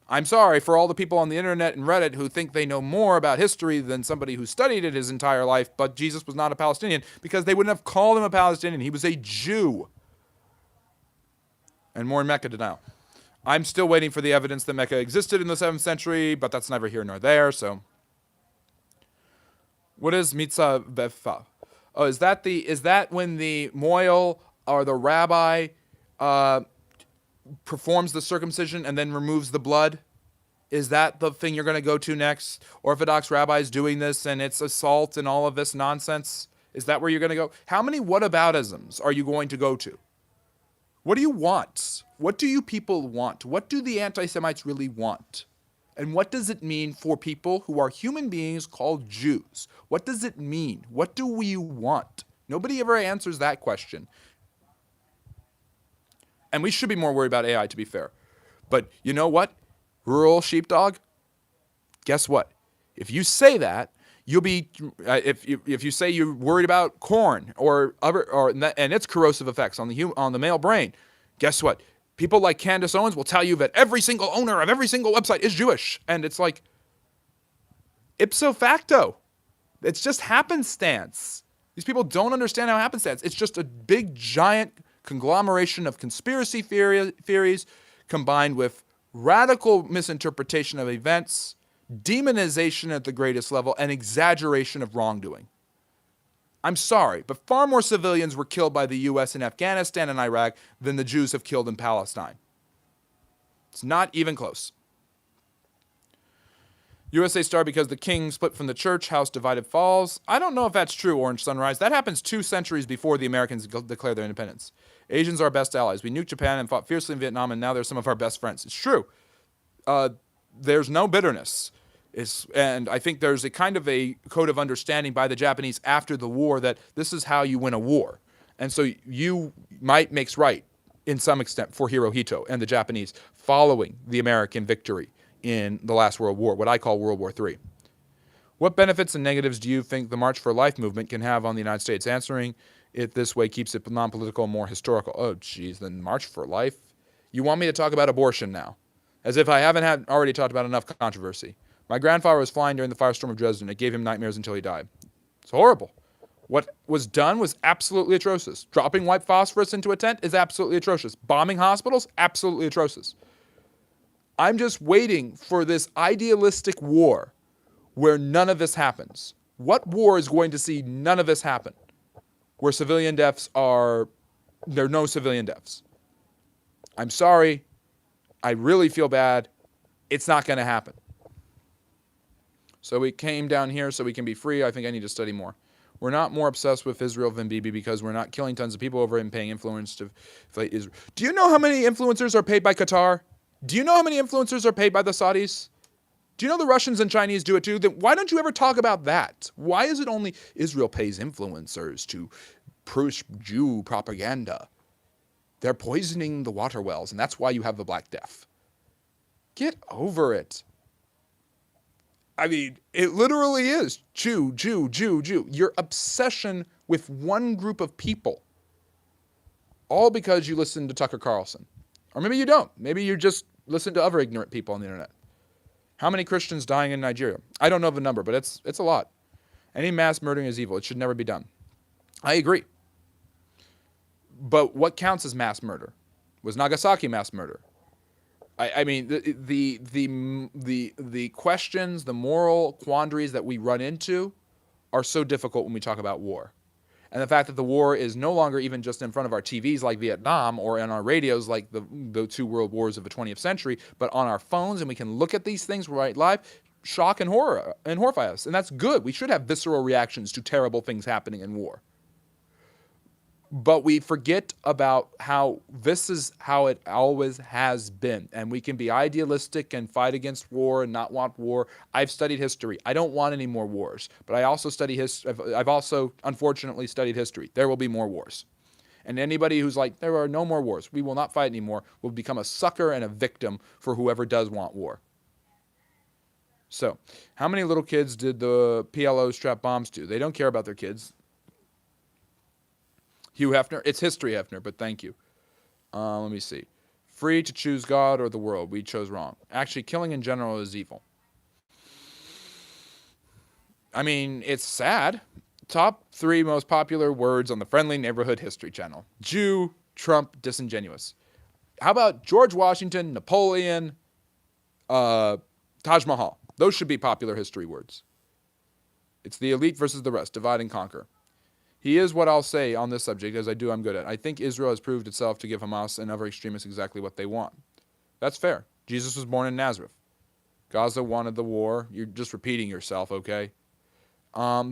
I'm sorry for all the people on the internet and Reddit who think they know more about history than somebody who studied it his entire life, but Jesus was not a Palestinian because they wouldn't have called him a Palestinian. He was a Jew. And more in Mecca denial. I'm still waiting for the evidence that Mecca existed in the 7th century, but that's neither here nor there, so. What is mitzvah befa? Oh, is that when the moil or the rabbi performs the circumcision and then removes the blood? Is that the thing you're going to go to next? Orthodox rabbis doing this and it's assault and all of this nonsense? Is that where you're going to go? How many whataboutisms are you going to go to? What do you want? What do you people want? What do the anti-Semites really want? And what does it mean for people who are human beings called Jews? What does it mean? What do we want? Nobody ever answers that question. And we should be more worried about AI, to be fair. But you know what? Rural sheepdog, guess what? If you say that, you'll be, if you say you're worried about corn or and its corrosive effects on the male brain, guess what? People like Candace Owens will tell you that every single owner of every single website is Jewish. And it's like, ipso facto. It's just happenstance. These people don't understand how happenstance. It's just a big, giant conglomeration of conspiracy theories combined with radical misinterpretation of events, demonization at the greatest level, and exaggeration of wrongdoing. I'm sorry, but far more civilians were killed by the U.S. in Afghanistan and Iraq than the Jews have killed in Palestine. It's not even close. USA Star, because the king split from the church, house divided falls. I don't know if that's true, Orange Sunrise. That happens 2 centuries before the Americans declare their independence. Asians are our best allies. We nuked Japan and fought fiercely in Vietnam, and now they're some of our best friends. It's true. There's no bitterness. And I think there's a kind of a code of understanding by the Japanese after the war that this is how you win a war. And so might makes right, in some extent, for Hirohito and the Japanese following the American victory in the last World War, what I call World War III. What benefits and negatives do you think the March for Life movement can have on the United States? Answering It this way keeps it non-political and more historical. Oh, geez, then March for Life. You want me to talk about abortion now? As if I haven't already talked about enough controversy. My grandfather was flying during the firestorm of Dresden. It gave him nightmares until he died. It's horrible. What was done was absolutely atrocious. Dropping white phosphorus into a tent is absolutely atrocious. Bombing hospitals, absolutely atrocious. I'm just waiting for this idealistic war where none of this happens. What war is going to see none of this happen? Where civilian deaths there are no civilian deaths. I'm sorry. I really feel bad. It's not going to happen. So we came down here so we can be free. I think I need to study more. We're not more obsessed with Israel than Bibi because we're not killing tons of people over it and paying influence to fight Israel. Do you know how many influencers are paid by Qatar? Do you know how many influencers are paid by the Saudis? Do you know the Russians and Chinese do it too? Then why don't you ever talk about that? Why is it only Israel pays influencers to push Jew propaganda? They're poisoning the water wells, and that's why you have the Black Death. Get over it. I mean, it literally is Jew, Jew, Jew, Jew. Your obsession with one group of people, all because you listen to Tucker Carlson. Or maybe you don't. Maybe you just listen to other ignorant people on the internet. How many Christians dying in Nigeria? I don't know the number, but it's a lot. Any mass murdering is evil. It should never be done. I agree. But what counts as mass murder? Was Nagasaki mass murder? I mean, the questions, the moral quandaries that we run into are so difficult when we talk about war. And the fact that the war is no longer even just in front of our TVs like Vietnam or in our radios like the two world wars of the 20th century, but on our phones, and we can look at these things right live, shock and horror and horrify us. And that's good. We should have visceral reactions to terrible things happening in war. But we forget about how this is how it always has been. And we can be idealistic and fight against war and not want war. I've studied history. I don't want any more wars. But I also study history. I've also, unfortunately, studied history. There will be more wars. And anybody who's like, there are no more wars, we will not fight anymore, will become a sucker and a victim for whoever does want war. So, how many little kids did the PLO strap bombs to? They don't care about their kids. Hugh Hefner. It's history, Hefner, but thank you. Let me see. Free to choose God or the world. We chose wrong. Actually, killing in general is evil. I mean, it's sad. Top 3 most popular words on the Friendly Neighborhood History Channel. Jew, Trump, disingenuous. How about George Washington, Napoleon, Taj Mahal? Those should be popular history words. It's the elite versus the rest. Divide and conquer. He is what I'll say on this subject, as I'm good at. I think Israel has proved itself to give Hamas and other extremists exactly what they want. That's fair. Jesus was born in Nazareth. Gaza wanted the war. You're just repeating yourself, okay?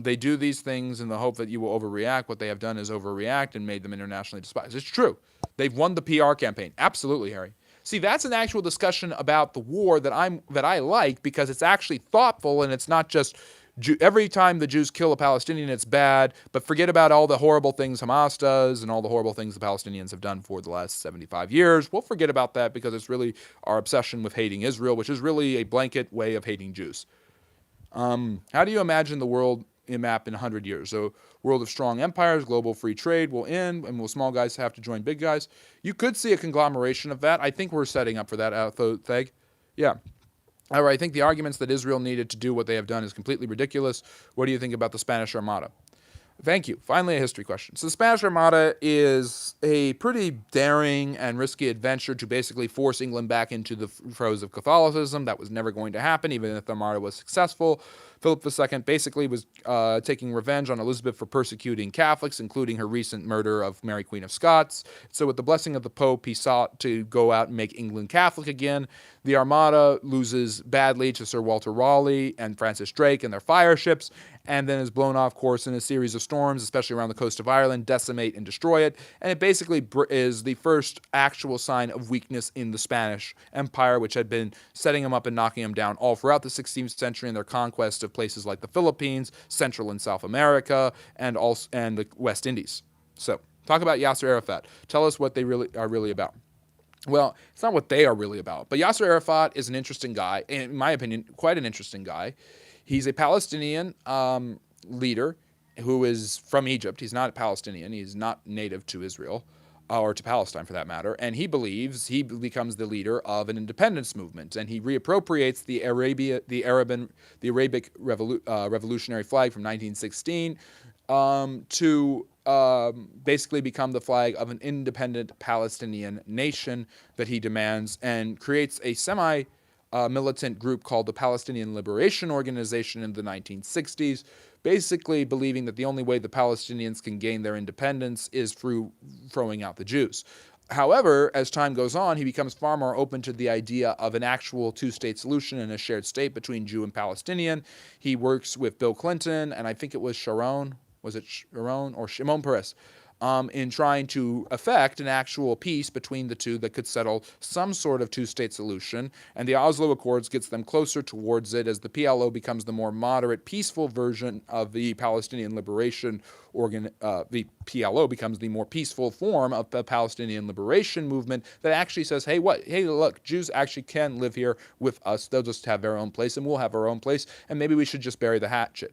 They do these things in the hope that you will overreact. What they have done is overreact and made them internationally despised. It's true. They've won the PR campaign. Absolutely, Harry. See, that's an actual discussion about the war that I like because it's actually thoughtful and it's not just every time the Jews kill a Palestinian, it's bad, but forget about all the horrible things Hamas does and all the horrible things the Palestinians have done for the last 75 years. We'll forget about that because it's really our obsession with hating Israel, which is really a blanket way of hating Jews. How do you imagine the world map in 100 years? So, world of strong empires, global free trade will end, and will small guys have to join big guys? You could see a conglomeration of that. I think we're setting up for that, Theg. Yeah. However, I think the arguments that Israel needed to do what they have done is completely ridiculous. What do you think about the Spanish Armada? Thank you. Finally, a history question. So the Spanish Armada is a pretty daring and risky adventure to basically force England back into the throes of Catholicism. That was never going to happen, even if the Armada was successful. Philip II basically was taking revenge on Elizabeth for persecuting Catholics, including her recent murder of Mary Queen of Scots. So with the blessing of the Pope, he sought to go out and make England Catholic again. The Armada loses badly to Sir Walter Raleigh and Francis Drake and their fire ships, and then is blown off course in a series of storms, especially around the coast of Ireland, decimate and destroy it. And it basically is the first actual sign of weakness in the Spanish Empire, which had been setting them up and knocking them down all throughout the 16th century in their conquest of places like the Philippines, Central and South America, and the West Indies. So, talk about Yasser Arafat. Tell us what they really are really about. Well, it's not what they are really about, but Yasser Arafat is an interesting guy, in my opinion, quite an interesting guy. He's a Palestinian leader. who is from Egypt. He's not a Palestinian. He's not native to Israel, or to Palestine for that matter. And he believes he becomes the leader of an independence movement, and he reappropriates the Arabic revolutionary flag from 1916 to basically become the flag of an independent Palestinian nation that he demands, and creates a militant group called the Palestinian Liberation Organization in the 1960s, basically believing that the only way the Palestinians can gain their independence is through throwing out the Jews. However, as time goes on, he becomes far more open to the idea of an actual two-state solution and a shared state between Jew and Palestinian. He works with Bill Clinton, and I think it was Sharon, or Shimon Peres, in trying to effect an actual peace between the two that could settle some sort of two-state solution. And the Oslo Accords gets them closer towards it, as the PLO becomes the more moderate, peaceful version of the Palestinian Liberation the PLO becomes the more peaceful form of the Palestinian Liberation Movement that actually says, hey, look, Jews actually can live here with us. They'll just have their own place, and we'll have our own place, and maybe we should just bury the hatchet.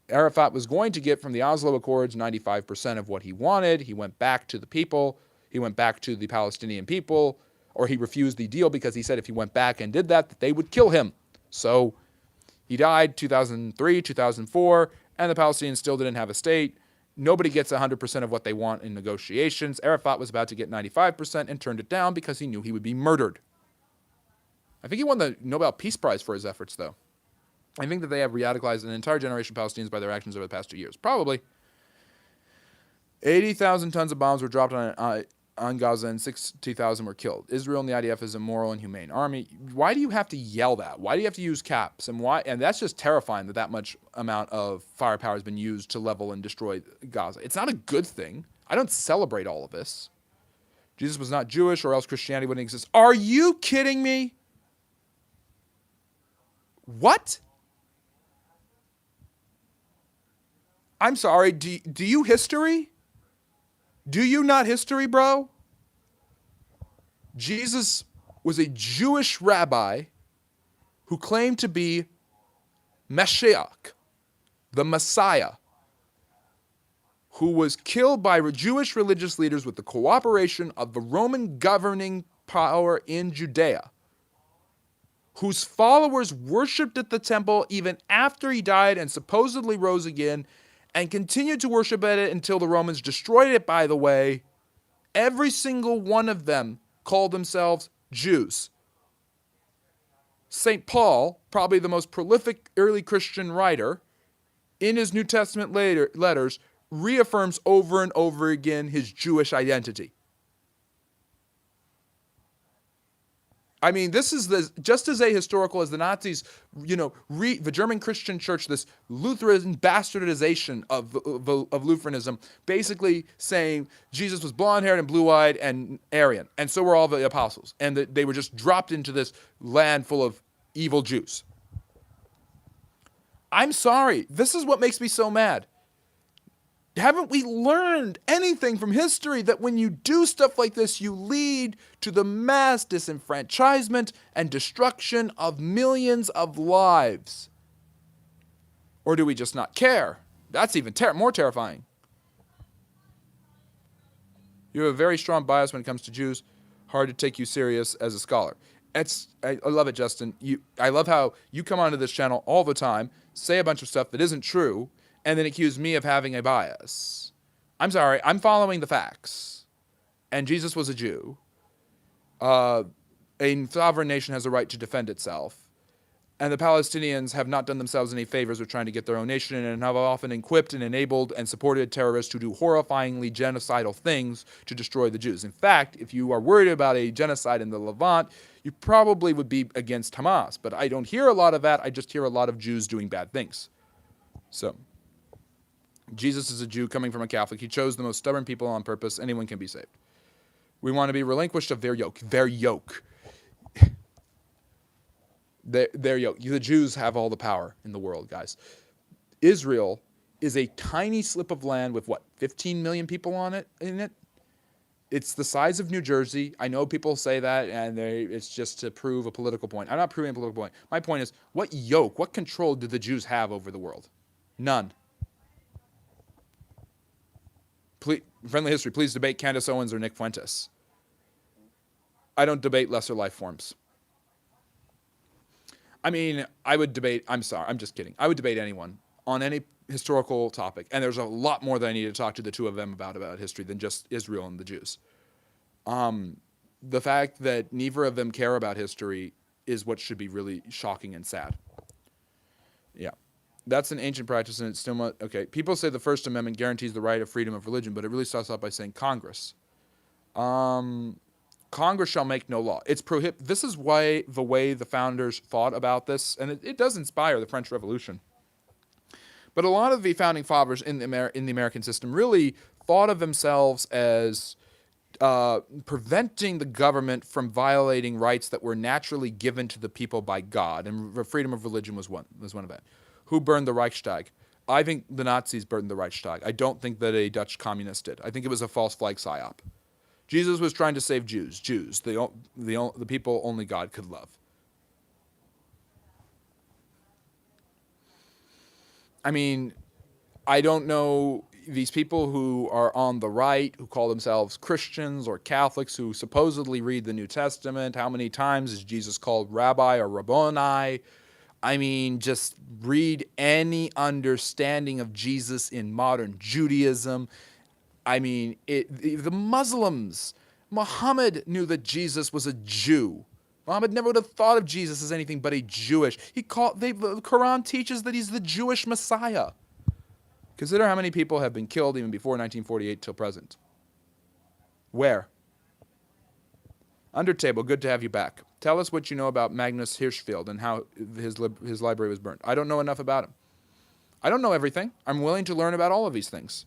Arafat was going to get from the Oslo Accords 95% of what he wanted. He went back to the people. He went back to the Palestinian people, or he refused the deal because he said if he went back and did that they would kill him. So he died 2003, 2004, and the Palestinians still didn't have a state. Nobody gets 100% of what they want in negotiations. Arafat was about to get 95% and turned it down because he knew he would be murdered. I think he won the Nobel Peace Prize for his efforts, though. I think that they have radicalized an entire generation of Palestinians by their actions over the past 2 years. Probably. 80,000 tons of bombs were dropped on Gaza and 60,000 were killed. Israel and the IDF is a moral and humane army. Why do you have to yell that? Why do you have to use caps? And why? And that's just terrifying that much amount of firepower has been used to level and destroy Gaza. It's not a good thing. I don't celebrate all of this. Jesus was not Jewish, or else Christianity wouldn't exist. Are you kidding me? What? I'm sorry, do you history? Do you not history, bro? Jesus was a Jewish rabbi who claimed to be Mashiach, the Messiah, who was killed by Jewish religious leaders with the cooperation of the Roman governing power in Judea, whose followers worshipped at the temple even after he died and supposedly rose again, and continued to worship at it until the Romans destroyed it, by the way. Every single one of them called themselves Jews. St. Paul, probably the most prolific early Christian writer, in his New Testament letters, reaffirms over and over again his Jewish identity. I mean, this is just as ahistorical as the Nazis, the German Christian church, this Lutheran bastardization of Lutheranism, basically saying Jesus was blonde-haired and blue-eyed and Aryan, and so were all the apostles, and that they were just dropped into this land full of evil Jews. I'm sorry. This is what makes me so mad. Haven't we learned anything from history that when you do stuff like this, you lead to the mass disenfranchisement and destruction of millions of lives? Or do we just not care? That's even more terrifying. You have a very strong bias when it comes to Jews. Hard to take you serious as a scholar. I love it, Justin. I love how you come onto this channel all the time, say a bunch of stuff that isn't true, and then accuse me of having a bias. I'm sorry, I'm following the facts. And Jesus was a Jew. A sovereign nation has a right to defend itself. And the Palestinians have not done themselves any favors with trying to get their own nation, and have often equipped and enabled and supported terrorists who do horrifyingly genocidal things to destroy the Jews. In fact, if you are worried about a genocide in the Levant, you probably would be against Hamas. But I don't hear a lot of that. I just hear a lot of Jews doing bad things. So Jesus is a Jew coming from a Catholic. He chose the most stubborn people on purpose. Anyone can be saved. We want to be relinquished of their yoke. Their yoke. Their yoke. The Jews have all the power in the world, guys. Israel is a tiny slip of land with, 15 million people in it? It's the size of New Jersey. I know people say that, and it's just to prove a political point. I'm not proving a political point. My point is, what yoke, what control do the Jews have over the world? None. Friendly history, please debate Candace Owens or Nick Fuentes. I don't debate lesser life forms. I mean, I would debate, I'm sorry, I'm just kidding. I would debate anyone on any historical topic. And there's a lot more that I need to talk to the two of them about history than just Israel and the Jews. The fact that neither of them care about history is what should be really shocking and sad. Yeah. That's an ancient practice, and it's still much, okay. People say the First Amendment guarantees the right of freedom of religion, but it really starts out by saying Congress. Congress shall make no law. It's This is why the way the founders thought about this, and it does inspire the French Revolution. But a lot of the founding fathers in the American system really thought of themselves as preventing the government from violating rights that were naturally given to the people by God, and the freedom of religion was one of that. Who burned the Reichstag? I think the Nazis burned the Reichstag. I don't think that a Dutch communist did. I think it was a false flag psyop. Jesus was trying to save Jews, the people only God could love. I mean, I don't know these people who are on the right, who call themselves Christians or Catholics, who supposedly read the New Testament. How many times is Jesus called Rabbi or Rabboni? I mean, just read any understanding of Jesus in modern Judaism. I mean, the Muslims, Muhammad knew that Jesus was a Jew. Muhammad never would have thought of Jesus as anything but a Jewish. The Quran teaches that he's the Jewish Messiah. Consider how many people have been killed even before 1948 till present. Where? Undertable, good to have you back. Tell us what you know about Magnus Hirschfeld and how his library was burnt. I don't know enough about him. I don't know everything. I'm willing to learn about all of these things.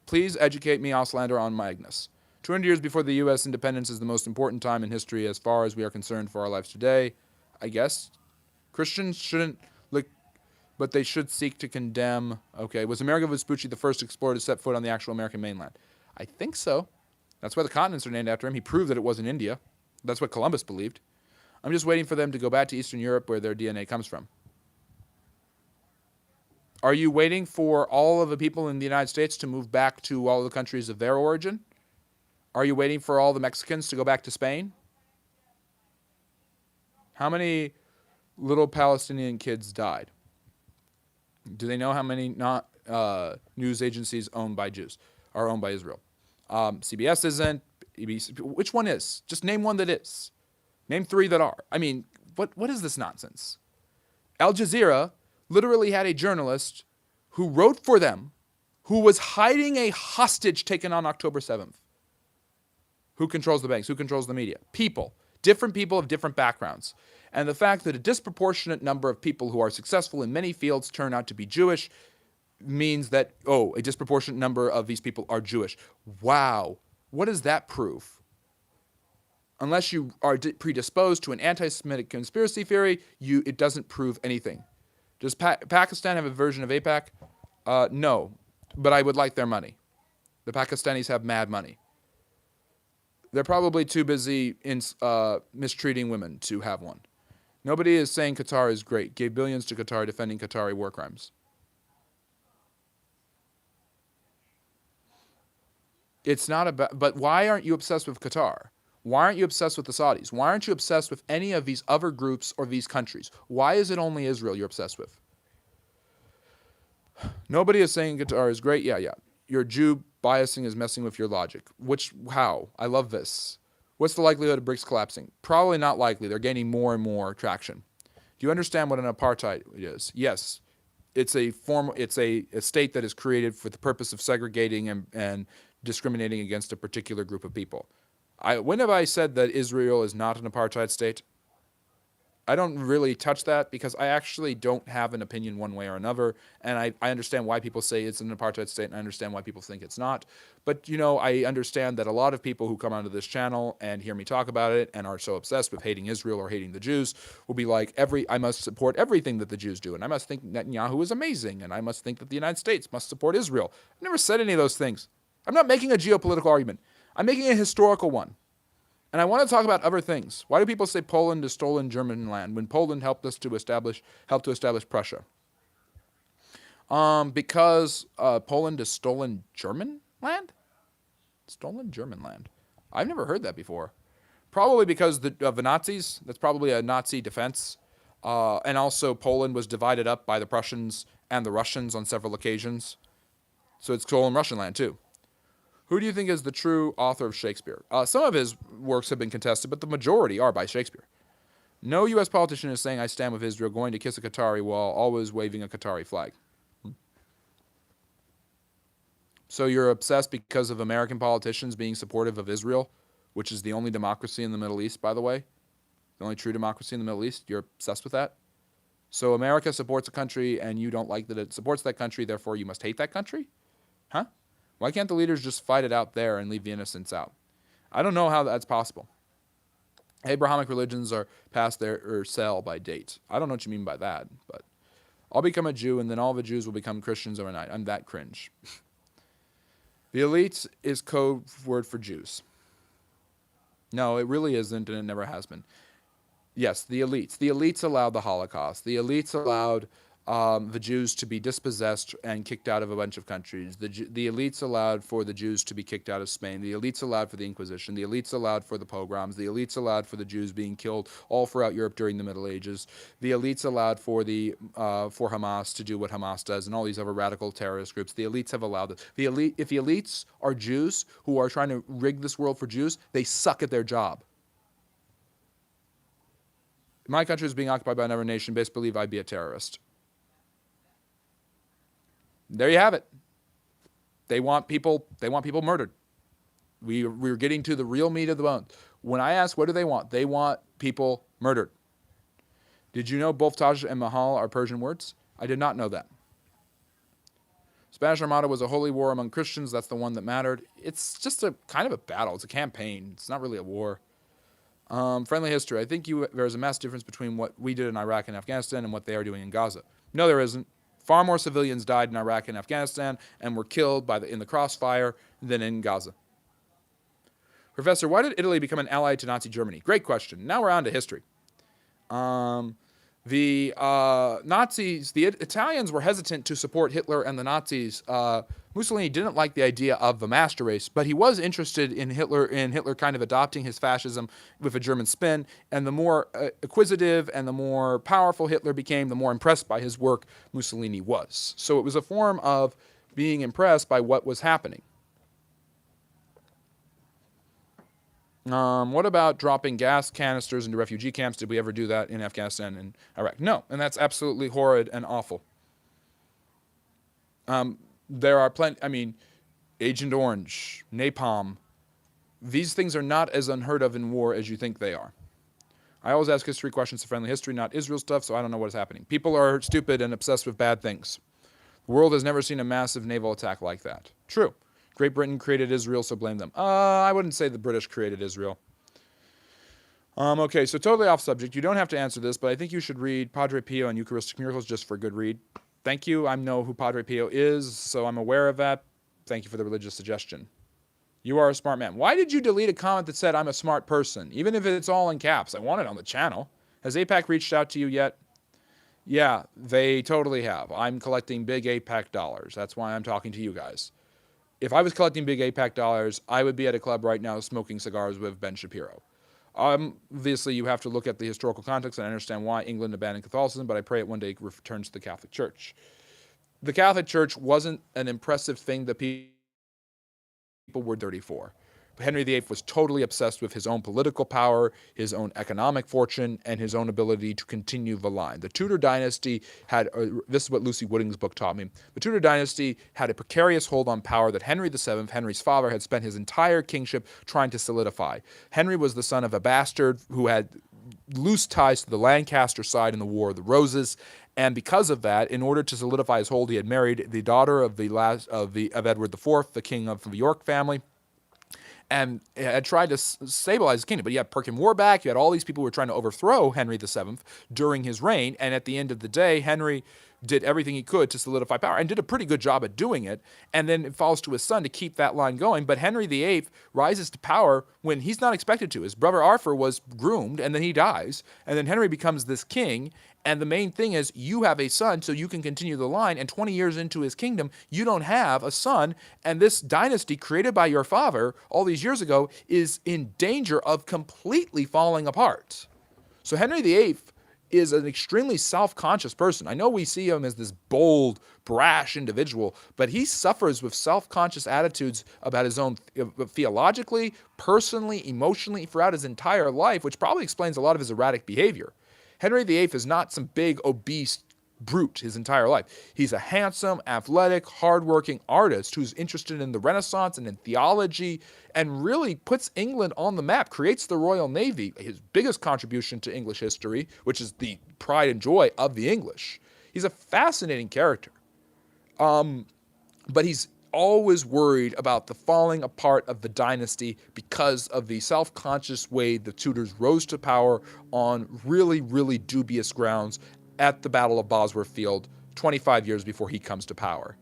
Please educate me, Auslander, on Magnus. 200 years before the U.S. independence is the most important time in history as far as we are concerned for our lives today. I guess Christians shouldn't look, but they should seek to condemn. Okay, was Amerigo Vespucci the first explorer to set foot on the actual American mainland? I think so. That's why the continents are named after him. He proved that it wasn't India. That's what Columbus believed. I'm just waiting for them to go back to Eastern Europe where their DNA comes from. Are you waiting for all of the people in the United States to move back to all the countries of their origin? Are you waiting for all the Mexicans to go back to Spain? How many little Palestinian kids died? Do they know how many news agencies owned by Jews are owned by Israel? CBS isn't. ABC, which one is? Just name one that is. Name three that are. I mean, what is this nonsense? Al Jazeera literally had a journalist who wrote for them who was hiding a hostage taken on October 7th. Who controls the banks? Who controls the media? People. Different people of different backgrounds. And the fact that a disproportionate number of people who are successful in many fields turn out to be Jewish means that, a disproportionate number of these people are Jewish. Wow. What does that prove? Unless you are predisposed to an anti-Semitic conspiracy theory, it doesn't prove anything. Does Pakistan have a version of AIPAC? No, but I would like their money. The Pakistanis have mad money. They're probably too busy in mistreating women to have one. Nobody is saying Qatar is great. Gave billions to Qatar defending Qatari war crimes. It's not about, but why aren't you obsessed with Qatar? Why aren't you obsessed with the Saudis? Why aren't you obsessed with any of these other groups or these countries? Why is it only Israel you're obsessed with? Nobody is saying Qatar is great. Yeah. Your Jew biasing is messing with your logic. How? I love this. What's the likelihood of BRICS collapsing? Probably not likely. They're gaining more and more traction. Do you understand what an apartheid is? Yes. It's a state that is created for the purpose of segregating and discriminating against a particular group of people. When have I said that Israel is not an apartheid state? I don't really touch that because I actually don't have an opinion one way or another, and I understand why people say it's an apartheid state, and I understand why people think it's not. But, I understand that a lot of people who come onto this channel and hear me talk about it and are so obsessed with hating Israel or hating the Jews will be like, I must support everything that the Jews do, and I must think Netanyahu is amazing, and I must think that the United States must support Israel. I've never said any of those things. I'm not making a geopolitical argument. I'm making a historical one. And I want to talk about other things. Why do people say Poland is stolen German land when Poland helped to establish Prussia? Because Poland is stolen German land? Stolen German land. I've never heard that before. Probably because of the Nazis. That's probably a Nazi defense. And also, Poland was divided up by the Prussians and the Russians on several occasions. So it's stolen Russian land, too. Who do you think is the true author of Shakespeare? Some of his works have been contested, but the majority are by Shakespeare. No U.S. politician is saying, I stand with Israel, going to kiss a Qatari while always waving a Qatari flag. So you're obsessed because of American politicians being supportive of Israel, which is the only democracy in the Middle East, by the way. The only true democracy in the Middle East. You're obsessed with that? So America supports a country and you don't like that it supports that country, therefore you must hate that country? Huh? Why can't the leaders just fight it out there and leave the innocents out? I don't know how that's possible. Abrahamic religions are past their or sell by date. I don't know what you mean by that, but I'll become a Jew and then all the Jews will become Christians overnight. I'm that cringe. The elites is code word for Jews. No, it really isn't, and it never has been. Yes, the elites. The elites allowed the Holocaust. The elites allowed the Jews to be dispossessed and kicked out of a bunch of countries. The elites allowed for the Jews to be kicked out of Spain. The elites allowed for the Inquisition. The elites allowed for the pogroms. The elites allowed for the Jews being killed all throughout Europe during the Middle Ages. The elites allowed for for Hamas to do what Hamas does and all these other radical terrorist groups. The elites have allowed it. If the elites are Jews who are trying to rig this world for Jews, they suck at their job. If my country is being occupied by another nation, best believe I'd be a terrorist. There you have it. They want people murdered. We're getting to the real meat of the bone. When I ask what do they want people murdered. Did you know both Taj and Mahal are Persian words? I did not know that. Spanish Armada was a holy war among Christians. That's the one that mattered. It's just a kind of a battle. It's a campaign. It's not really a war. Friendly history. I think there's a massive difference between what we did in Iraq and Afghanistan and what they are doing in Gaza. No, there isn't. Far more civilians died in Iraq and Afghanistan and were killed in the crossfire than in Gaza. Professor, why did Italy become an ally to Nazi Germany? Great question. Now we're on to history. The Nazis, the Italians were hesitant to support Hitler and the Nazis. Mussolini didn't like the idea of the master race, but he was interested in Hitler kind of adopting his fascism with a German spin. And the more acquisitive and the more powerful Hitler became, the more impressed by his work Mussolini was. So it was a form of being impressed by what was happening. What about dropping gas canisters into refugee camps? Did we ever do that in Afghanistan and Iraq? No, and that's absolutely horrid and awful. There are plenty, Agent Orange, napalm. These things are not as unheard of in war as you think they are. I always ask history questions to friendly history, not Israel stuff, so I don't know what is happening. People are stupid and obsessed with bad things. The world has never seen a massive naval attack like that. True. Great Britain created Israel, so blame them. I wouldn't say the British created Israel. Okay, so totally off subject. You don't have to answer this, but I think you should read Padre Pio and Eucharistic Miracles just for a good read. Thank you. I know who Padre Pio is, so I'm aware of that. Thank you for the religious suggestion. You are a smart man. Why did you delete a comment that said I'm a smart person? Even if it's all in caps. I want it on the channel. Has AIPAC reached out to you yet? Yeah, they totally have. I'm collecting big AIPAC dollars. That's why I'm talking to you guys. If I was collecting big AIPAC dollars, I would be at a club right now smoking cigars with Ben Shapiro. Obviously, you have to look at the historical context and understand why England abandoned Catholicism, but I pray it one day returns to the Catholic Church. The Catholic Church wasn't an impressive thing that people were dirty for. Henry VIII was totally obsessed with his own political power, his own economic fortune, and his own ability to continue the line. The Tudor dynasty had, this is what Lucy Wooding's book taught me, the Tudor dynasty had a precarious hold on power that Henry VII, Henry's father, had spent his entire kingship trying to solidify. Henry was the son of a bastard who had loose ties to the Lancaster side in the War of the Roses, and because of that, in order to solidify his hold, he had married the daughter of Edward IV, the king of the York family, and had tried to stabilize his kingdom. But you had Perkin Warbeck, you had all these people who were trying to overthrow Henry VII during his reign, and at the end of the day, Henry did everything he could to solidify power, and did a pretty good job at doing it, and then it falls to his son to keep that line going. But Henry VIII rises to power when he's not expected to. His brother Arthur was groomed, and then he dies, and then Henry becomes this king, And the main thing is you have a son so you can continue the line, and 20 years into his kingdom, you don't have a son, and this dynasty created by your father all these years ago is in danger of completely falling apart. So Henry VIII is an extremely self-conscious person. I know we see him as this bold, brash individual, but he suffers with self-conscious attitudes about his own theologically, personally, emotionally throughout his entire life, which probably explains a lot of his erratic behavior. Henry VIII is not some big, obese brute his entire life. He's a handsome, athletic, hardworking artist who's interested in the Renaissance and in theology and really puts England on the map, creates the Royal Navy, his biggest contribution to English history, which is the pride and joy of the English. He's a fascinating character. But he's always worried about the falling apart of the dynasty because of the self-conscious way the Tudors rose to power on really, really dubious grounds at the Battle of Bosworth Field 25 years before he comes to power.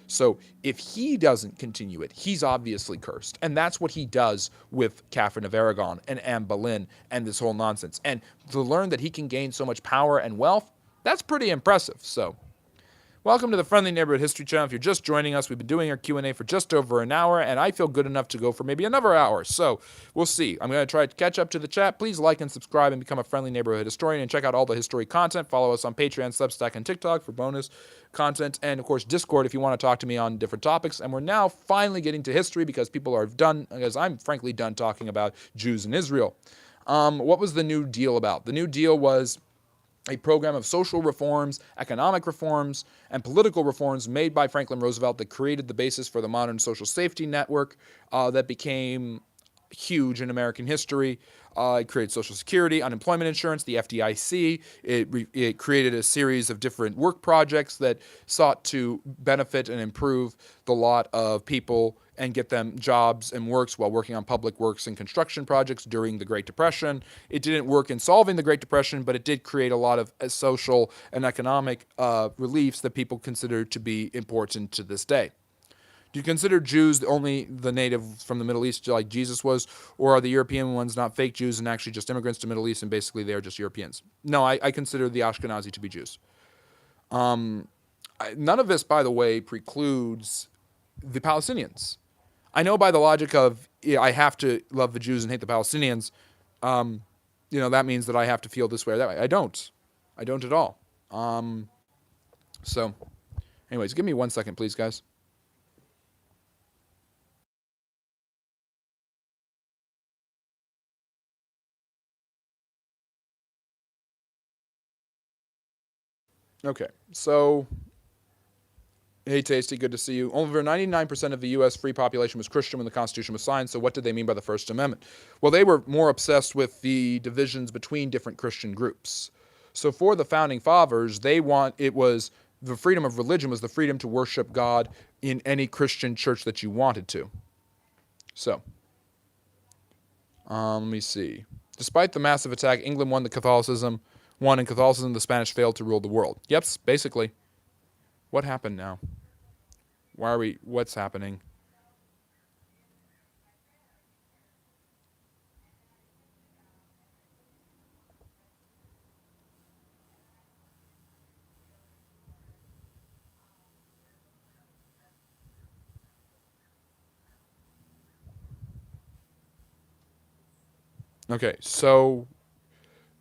So if he doesn't continue it, he's obviously cursed. And that's what he does with Catherine of Aragon and Anne Boleyn and this whole nonsense. And to learn that he can gain so much power and wealth, that's pretty impressive. So welcome to the Friendly Neighborhood History Channel. If you're just joining us, we've been doing our Q&A for just over an hour, and I feel good enough to go for maybe another hour. So we'll see. I'm going to try to catch up to the chat. Please like and subscribe and become a Friendly Neighborhood Historian, and check out all the history content. Follow us on Patreon, Substack, and TikTok for bonus content, and of course Discord if you want to talk to me on different topics. And we're now finally getting to history because people are done, because I'm frankly done talking about Jews in Israel. What was the New Deal about? The New Deal was a program of social reforms, economic reforms, and political reforms made by Franklin Roosevelt that created the basis for the modern social safety network that became huge in American history. It created Social Security, unemployment insurance, the FDIC. It created a series of different work projects that sought to benefit and improve the lot of people and get them jobs and works while working on public works and construction projects during the Great Depression. It didn't work in solving the Great Depression, but it did create a lot of social and economic reliefs that people consider to be important to this day. Do you consider Jews only the native from the Middle East like Jesus was, or are the European ones not fake Jews and actually just immigrants to the Middle East and basically they are just Europeans? No, I consider the Ashkenazi to be Jews. None of this, by the way, precludes the Palestinians. I know by the logic of I have to love the Jews and hate the Palestinians, that means that I have to feel this way or that way. I don't at all. So, anyways, give me 1 second, please, guys. Okay, so, hey Tasty, good to see you. Over 99% of the U.S. free population was Christian when the Constitution was signed, so what did they mean by the First Amendment? Well, they were more obsessed with the divisions between different Christian groups. So for the Founding Fathers, the freedom of religion was the freedom to worship God in any Christian church that you wanted to. So, let me see. Despite the massive attack, England won in Catholicism, the Spanish failed to rule the world. Yep, basically. What happened now? What's happening? Okay, so,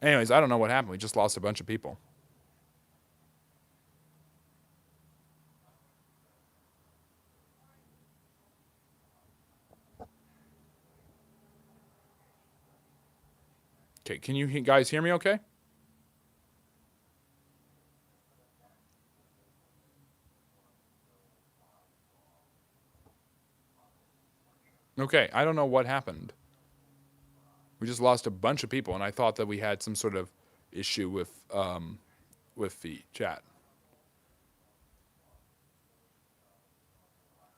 anyways, I don't know what happened. We just lost a bunch of people. Okay, can you guys hear me okay? Okay, I don't know what happened. We just lost a bunch of people, and I thought that we had some sort of issue with the chat.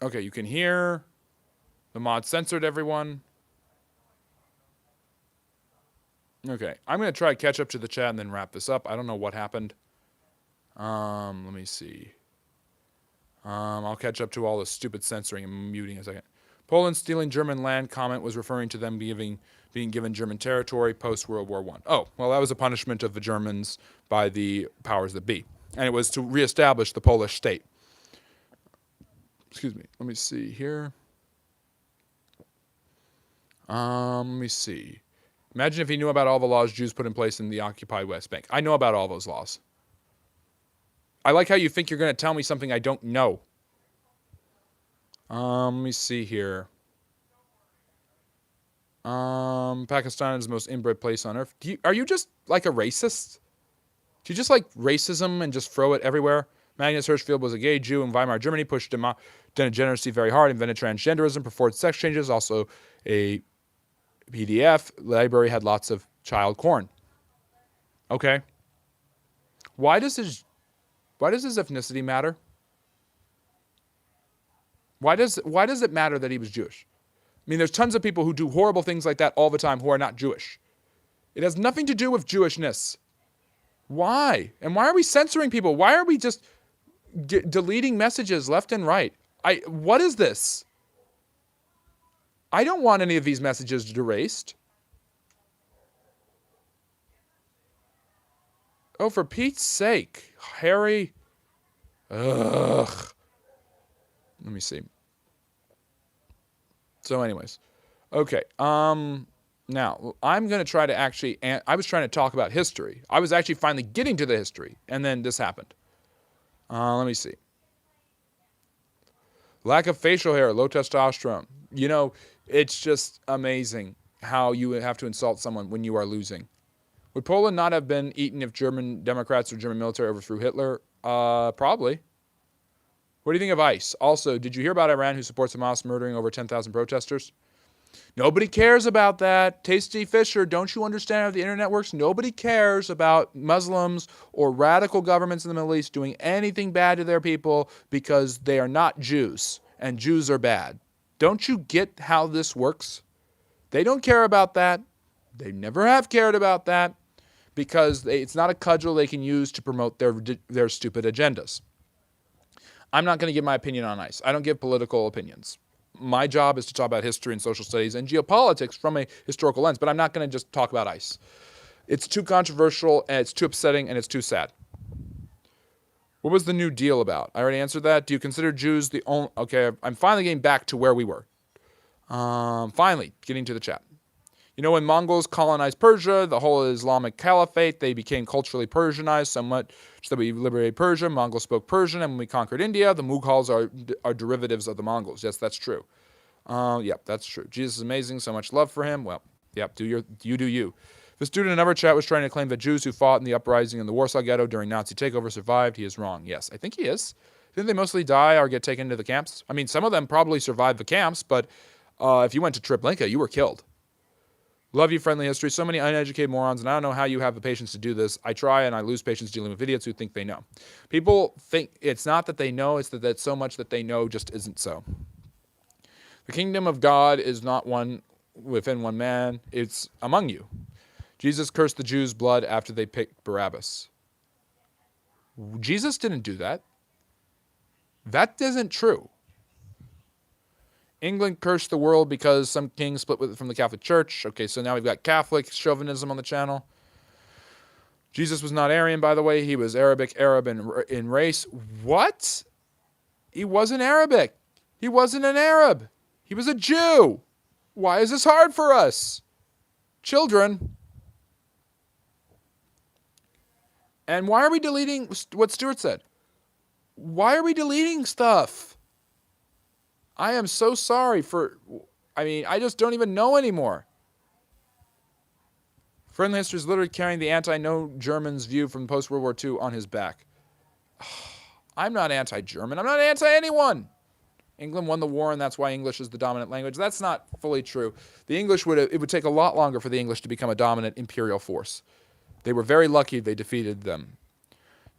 Okay, you can hear. The mod censored everyone. Okay, I'm going to try to catch up to the chat and then wrap this up. I don't know what happened. Let me see. I'll catch up to all the stupid censoring and muting in a second. Poland stealing German land comment was referring to them being given German territory post-World War I. Oh, well, that was a punishment of the Germans by the powers that be. And it was to reestablish the Polish state. Excuse me. Let me see here. Let me see. Imagine if he knew about all the laws Jews put in place in the occupied West Bank. I know about all those laws. I like how you think you're going to tell me something I don't know. Let me see here. Pakistan is the most inbred place on earth. Are you just like a racist? Do you just like racism and just throw it everywhere? Magnus Hirschfeld was a gay Jew in Weimar Germany, pushed degeneracy very hard, invented transgenderism, performed sex changes, also a PDF. Library had lots of child porn. Okay. Why does his ethnicity matter? Why does it matter that he was Jewish? I mean, there's tons of people who do horrible things like that all the time who are not Jewish. It has nothing to do with Jewishness. Why? And why are we censoring people? Why are we just deleting messages left and right? What is this? I don't want any of these messages erased. Oh, for Pete's sake, Harry. Ugh. Let me see. So anyways, okay. Now, I'm going to try to actually, I was trying to talk about history. I was actually finally getting to the history, and then this happened. Let me see. Lack of facial hair, low testosterone. You know, it's just amazing how you have to insult someone when you are losing. Would Poland not have been eaten if German Democrats or German military overthrew Hitler? Probably. What do you think of ICE? Also, did you hear about Iran who supports Hamas murdering over 10,000 protesters? Nobody cares about that. Tasty Fisher, don't you understand how the internet works? Nobody cares about Muslims or radical governments in the Middle East doing anything bad to their people because they are not Jews, and Jews are bad. Don't you get how this works? They don't care about that. They never have cared about that because it's not a cudgel they can use to promote their stupid agendas. I'm not going to give my opinion on ICE. I don't give political opinions. My job is to talk about history and social studies and geopolitics from a historical lens, but I'm not going to just talk about ICE. It's too controversial, and it's too upsetting, and it's too sad. What was the New Deal about? I already answered that. Do you consider Jews the only... Okay, I'm finally getting back to where we were. Finally, getting to the chat. You know, when Mongols colonized Persia, the whole Islamic Caliphate, they became culturally Persianized so much that we liberated Persia. Mongols spoke Persian, and when we conquered India, the Mughals are derivatives of the Mongols. Yes, that's true. Yep, that's true. Jesus is amazing. So much love for him. Well, yep, do you. If a student in another chat was trying to claim that Jews who fought in the uprising in the Warsaw Ghetto during Nazi takeover survived, he is wrong. Yes, I think he is. Didn't they mostly die or get taken to the camps? I mean, some of them probably survived the camps, but if you went to Treblinka, you were killed. Love you, friendly history. So many uneducated morons, and I don't know how you have the patience to do this. I try, and I lose patience dealing with idiots who think they know. People think it's not that they know, it's that so much that they know just isn't so. The kingdom of God is not one within one man. It's among you. Jesus cursed the Jews' blood after they picked Barabbas. Jesus didn't do that. That isn't true. England cursed the world because some king split from the Catholic Church. Okay, so now we've got Catholic chauvinism on the channel. Jesus was not Aryan, by the way. He was Arab in race. What? He wasn't Arabic. He wasn't an Arab. He was a Jew. Why is this hard for us? Children. And why are we deleting what Stuart said? Why are we deleting stuff? I am so sorry I just don't even know anymore. Friendly history is literally carrying the anti-no Germans view from post-World War II on his back. I'm not anti-German. I'm not anti-anyone. England won the war, and that's why English is the dominant language. That's not fully true. It would take a lot longer for the English to become a dominant imperial force. They were very lucky they defeated them.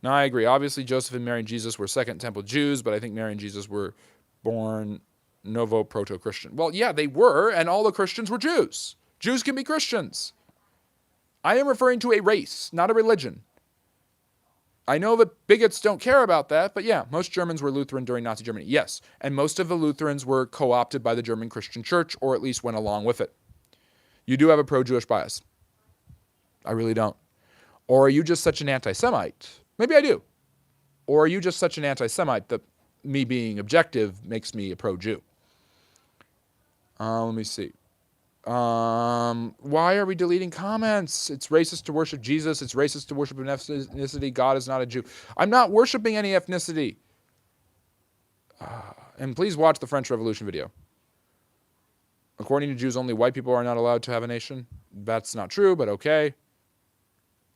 Now, I agree. Obviously, Joseph and Mary and Jesus were Second Temple Jews, but I think Mary and Jesus were born novo proto-Christian. Well, yeah, they were, and all the Christians were Jews. Jews can be Christians. I am referring to a race, not a religion. I know that bigots don't care about that, but yeah, most Germans were Lutheran during Nazi Germany. Yes, and most of the Lutherans were co-opted by the German Christian Church, or at least went along with it. You do have a pro-Jewish bias. I really don't. Or are you just such an anti-Semite? Maybe I do. Or are you just such an anti-Semite that me being objective makes me a pro-Jew? Let me see. Why are we deleting comments? It's racist to worship Jesus. It's racist to worship an ethnicity. God is not a Jew. I'm not worshiping any ethnicity. And please watch the French Revolution video. According to Jews, only white people are not allowed to have a nation. That's not true, but okay.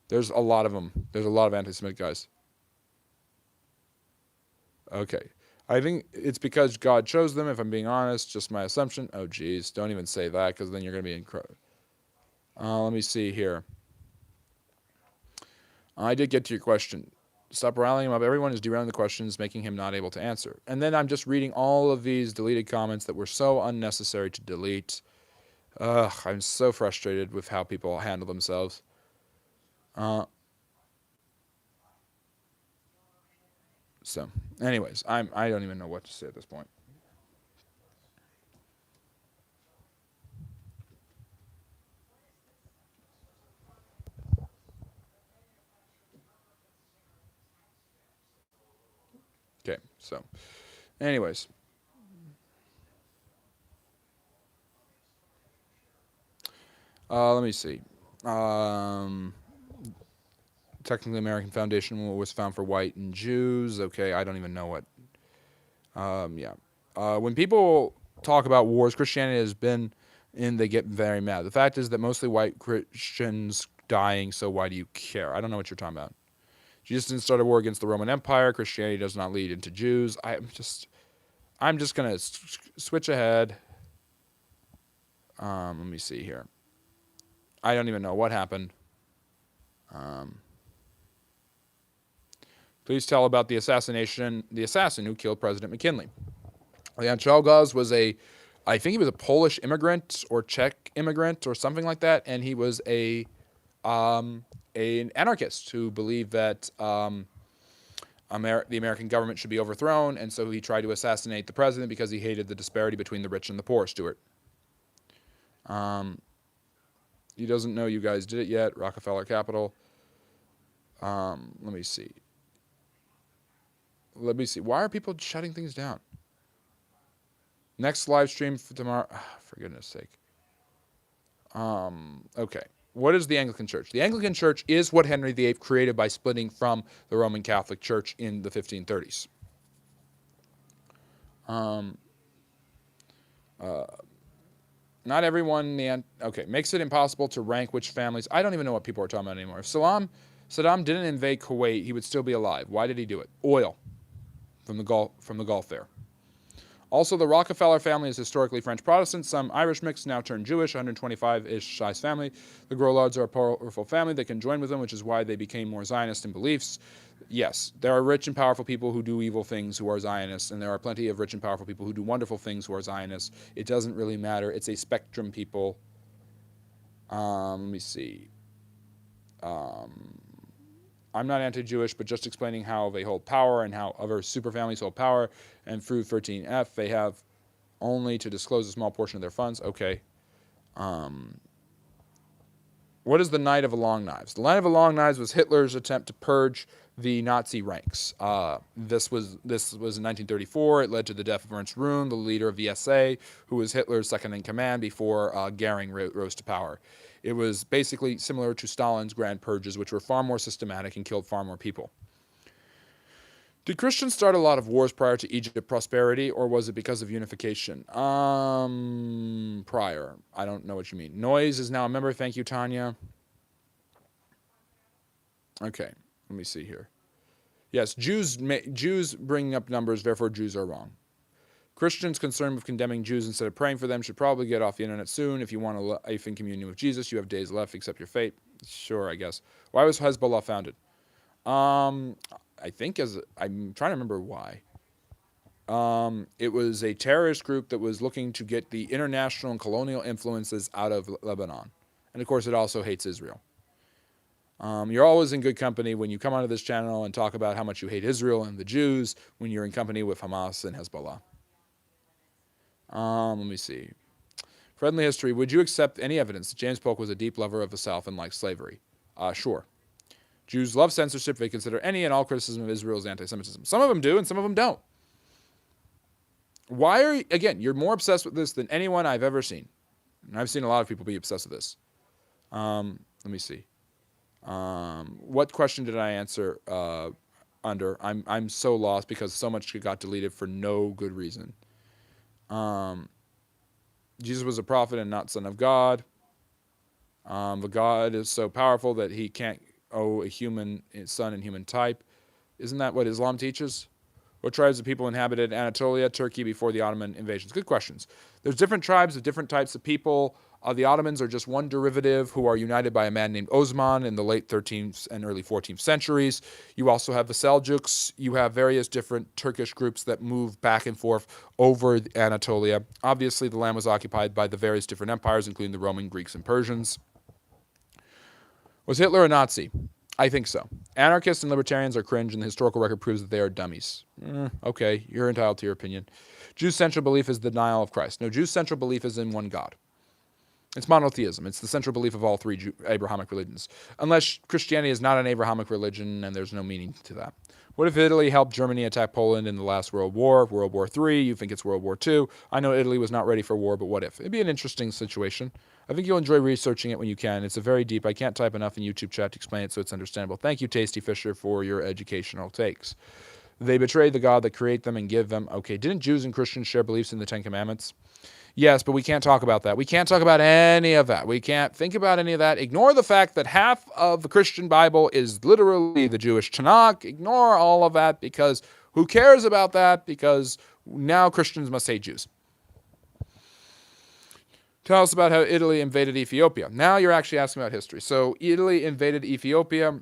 There's a lot of them. There's a lot of anti-Semitic guys. Okay. I think it's because God chose them, if I'm being honest. Just my assumption. Oh, geez. Don't even say that, because then you're going to be incredible. Let me see here. I did get to your question. Stop riling him up. Everyone is derailing the questions, making him not able to answer. And then I'm just reading all of these deleted comments that were so unnecessary to delete. Ugh, I'm so frustrated with how people handle themselves. So, anyways, I don't even know what to say at this point. Okay, so, anyways. Let me see. Technically, American Foundation was found for white and Jews. Okay, I don't even know what. Yeah. When people talk about wars Christianity has been in, they get very mad. The fact is that mostly white Christians dying, so why do you care? I don't know what you're talking about. Jesus didn't start a war against the Roman Empire. Christianity does not lead into Jews. I'm just going to switch ahead. Let me see here. I don't even know what happened. Please tell about the assassin who killed President McKinley. Leon Czolgosz was I think he was a Polish immigrant or Czech immigrant or something like that, and he was an anarchist who believed that the American government should be overthrown, and so he tried to assassinate the president because he hated the disparity between the rich and the poor. Stuart. He doesn't know you guys did it yet. Rockefeller Capital. Let me see. Why are people shutting things down? Next live stream for tomorrow. For goodness sake. Okay. What is the Anglican Church? The Anglican Church is what Henry VIII created by splitting from the Roman Catholic Church in the 1530s. Not everyone. Okay. Makes it impossible to rank which families. I don't even know what people are talking about anymore. If Saddam didn't invade Kuwait, he would still be alive. Why did he do it? Oil from the Gulf there. Also, the Rockefeller family is historically French Protestant. Some Irish mix now turned Jewish, 125-ish size family. The Grollards are a powerful family that can join with them, which is why they became more Zionist in beliefs. Yes, there are rich and powerful people who do evil things who are Zionists, and there are plenty of rich and powerful people who do wonderful things who are Zionists. It doesn't really matter. It's a spectrum, people. Let me see. I'm not anti-Jewish, but just explaining how they hold power and how other superfamilies hold power. And through 13F, they have only to disclose a small portion of their funds. Okay. What is the Night of the Long Knives? The Night of the Long Knives was Hitler's attempt to purge the Nazi ranks. This was in 1934. It led to the death of Ernst Röhm, the leader of the SA, who was Hitler's second in command before Goering rose to power. It was basically similar to Stalin's Grand Purges, which were far more systematic and killed far more people. Did Christians start a lot of wars prior to Egypt prosperity, or was it because of unification? Prior. I don't know what you mean. Noise is now a member. Thank you, Tanya. Okay, let me see here. Yes, Jews bringing up numbers, therefore Jews are wrong. Christians concerned with condemning Jews instead of praying for them should probably get off the internet soon. If you want a life in communion with Jesus, you have days left, accept your fate. Sure, I guess. Why was Hezbollah founded? I think I'm trying to remember why. It was a terrorist group that was looking to get the international and colonial influences out of Lebanon. And of course, it also hates Israel. You're always in good company when you come onto this channel and talk about how much you hate Israel and the Jews when you're in company with Hamas and Hezbollah. Let me see. Friendly history. Would you accept any evidence that James Polk was a deep lover of the South and liked slavery? Sure. Jews love censorship. They consider any and all criticism of Israel as anti-Semitism. Some of them do, and some of them don't. Why are you, again, you're more obsessed with this than anyone I've ever seen. And I've seen a lot of people be obsessed with this. Let me see. What question did I answer under? I'm so lost because so much got deleted for no good reason. Jesus was a prophet and not son of God. The God is so powerful that he can't owe a human son in human type. Isn't that what Islam teaches? What tribes of people inhabited Anatolia, Turkey before the Ottoman invasions? Good questions. There's different tribes of different types of people. The Ottomans are just one derivative who are united by a man named Osman in the late 13th and early 14th centuries. You also have the Seljuks. You have various different Turkish groups that move back and forth over Anatolia. Obviously, the land was occupied by the various different empires, including the Roman, Greeks, and Persians. Was Hitler a Nazi? I think so. Anarchists and libertarians are cringe, and the historical record proves that they are dummies. Okay, you're entitled to your opinion. Jews' central belief is the denial of Christ. No, Jews' central belief is in one God. It's monotheism. It's the central belief of all three Abrahamic religions. Unless Christianity is not an Abrahamic religion, and there's no meaning to that. What if Italy helped Germany attack Poland in the last World War, World War III? You think it's World War II. I know Italy was not ready for war, but what if? It'd be an interesting situation. I think you'll enjoy researching it when you can. It's a very deep. I can't type enough in YouTube chat to explain it so it's understandable. Thank you, Tasty Fisher, for your educational takes. They betrayed the God that created them and give them. Okay, didn't Jews and Christians share beliefs in the Ten Commandments? Yes, but we can't talk about that. We can't talk about any of that. We can't think about any of that. Ignore the fact that half of the Christian Bible is literally the Jewish Tanakh. Ignore all of that because who cares about that? Because now Christians must hate Jews. Tell us about how Italy invaded Ethiopia. Now you're actually asking about history. So Italy invaded Ethiopia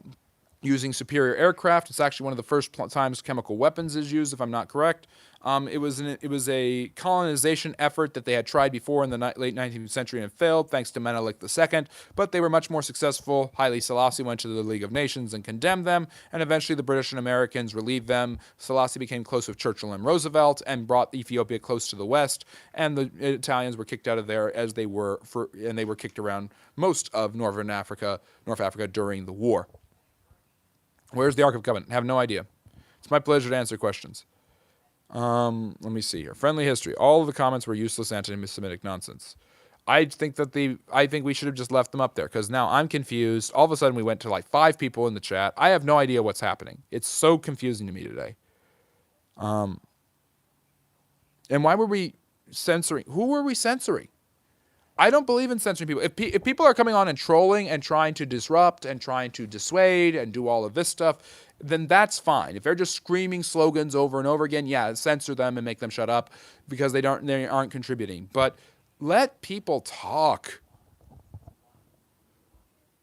using superior aircraft. It's actually one of the first times chemical weapons is used, if I'm not correct. It was a colonization effort that they had tried before in the late 19th century and failed, thanks to Menelik II. But they were much more successful. Haile Selassie went to the League of Nations and condemned them, and eventually the British and Americans relieved them. Selassie became close with Churchill and Roosevelt and brought Ethiopia close to the West, and the Italians were kicked out of there and they were kicked around most of North Africa during the war. Where's the Ark of Covenant? I have no idea. It's my pleasure to answer questions. Let me see here. Friendly history. All of the comments were useless anti-Semitic nonsense. I think we should have just left them up there because now I'm confused. All of a sudden we went to like 5 people in the chat. I have no idea what's happening. It's so confusing to me today. And why were we censoring? Who were we censoring? I don't believe in censoring people. If people are coming on and trolling and trying to disrupt and trying to dissuade and do all of this stuff, then that's fine. If they're just screaming slogans over and over again, yeah, censor them and make them shut up because they aren't contributing. But let people talk.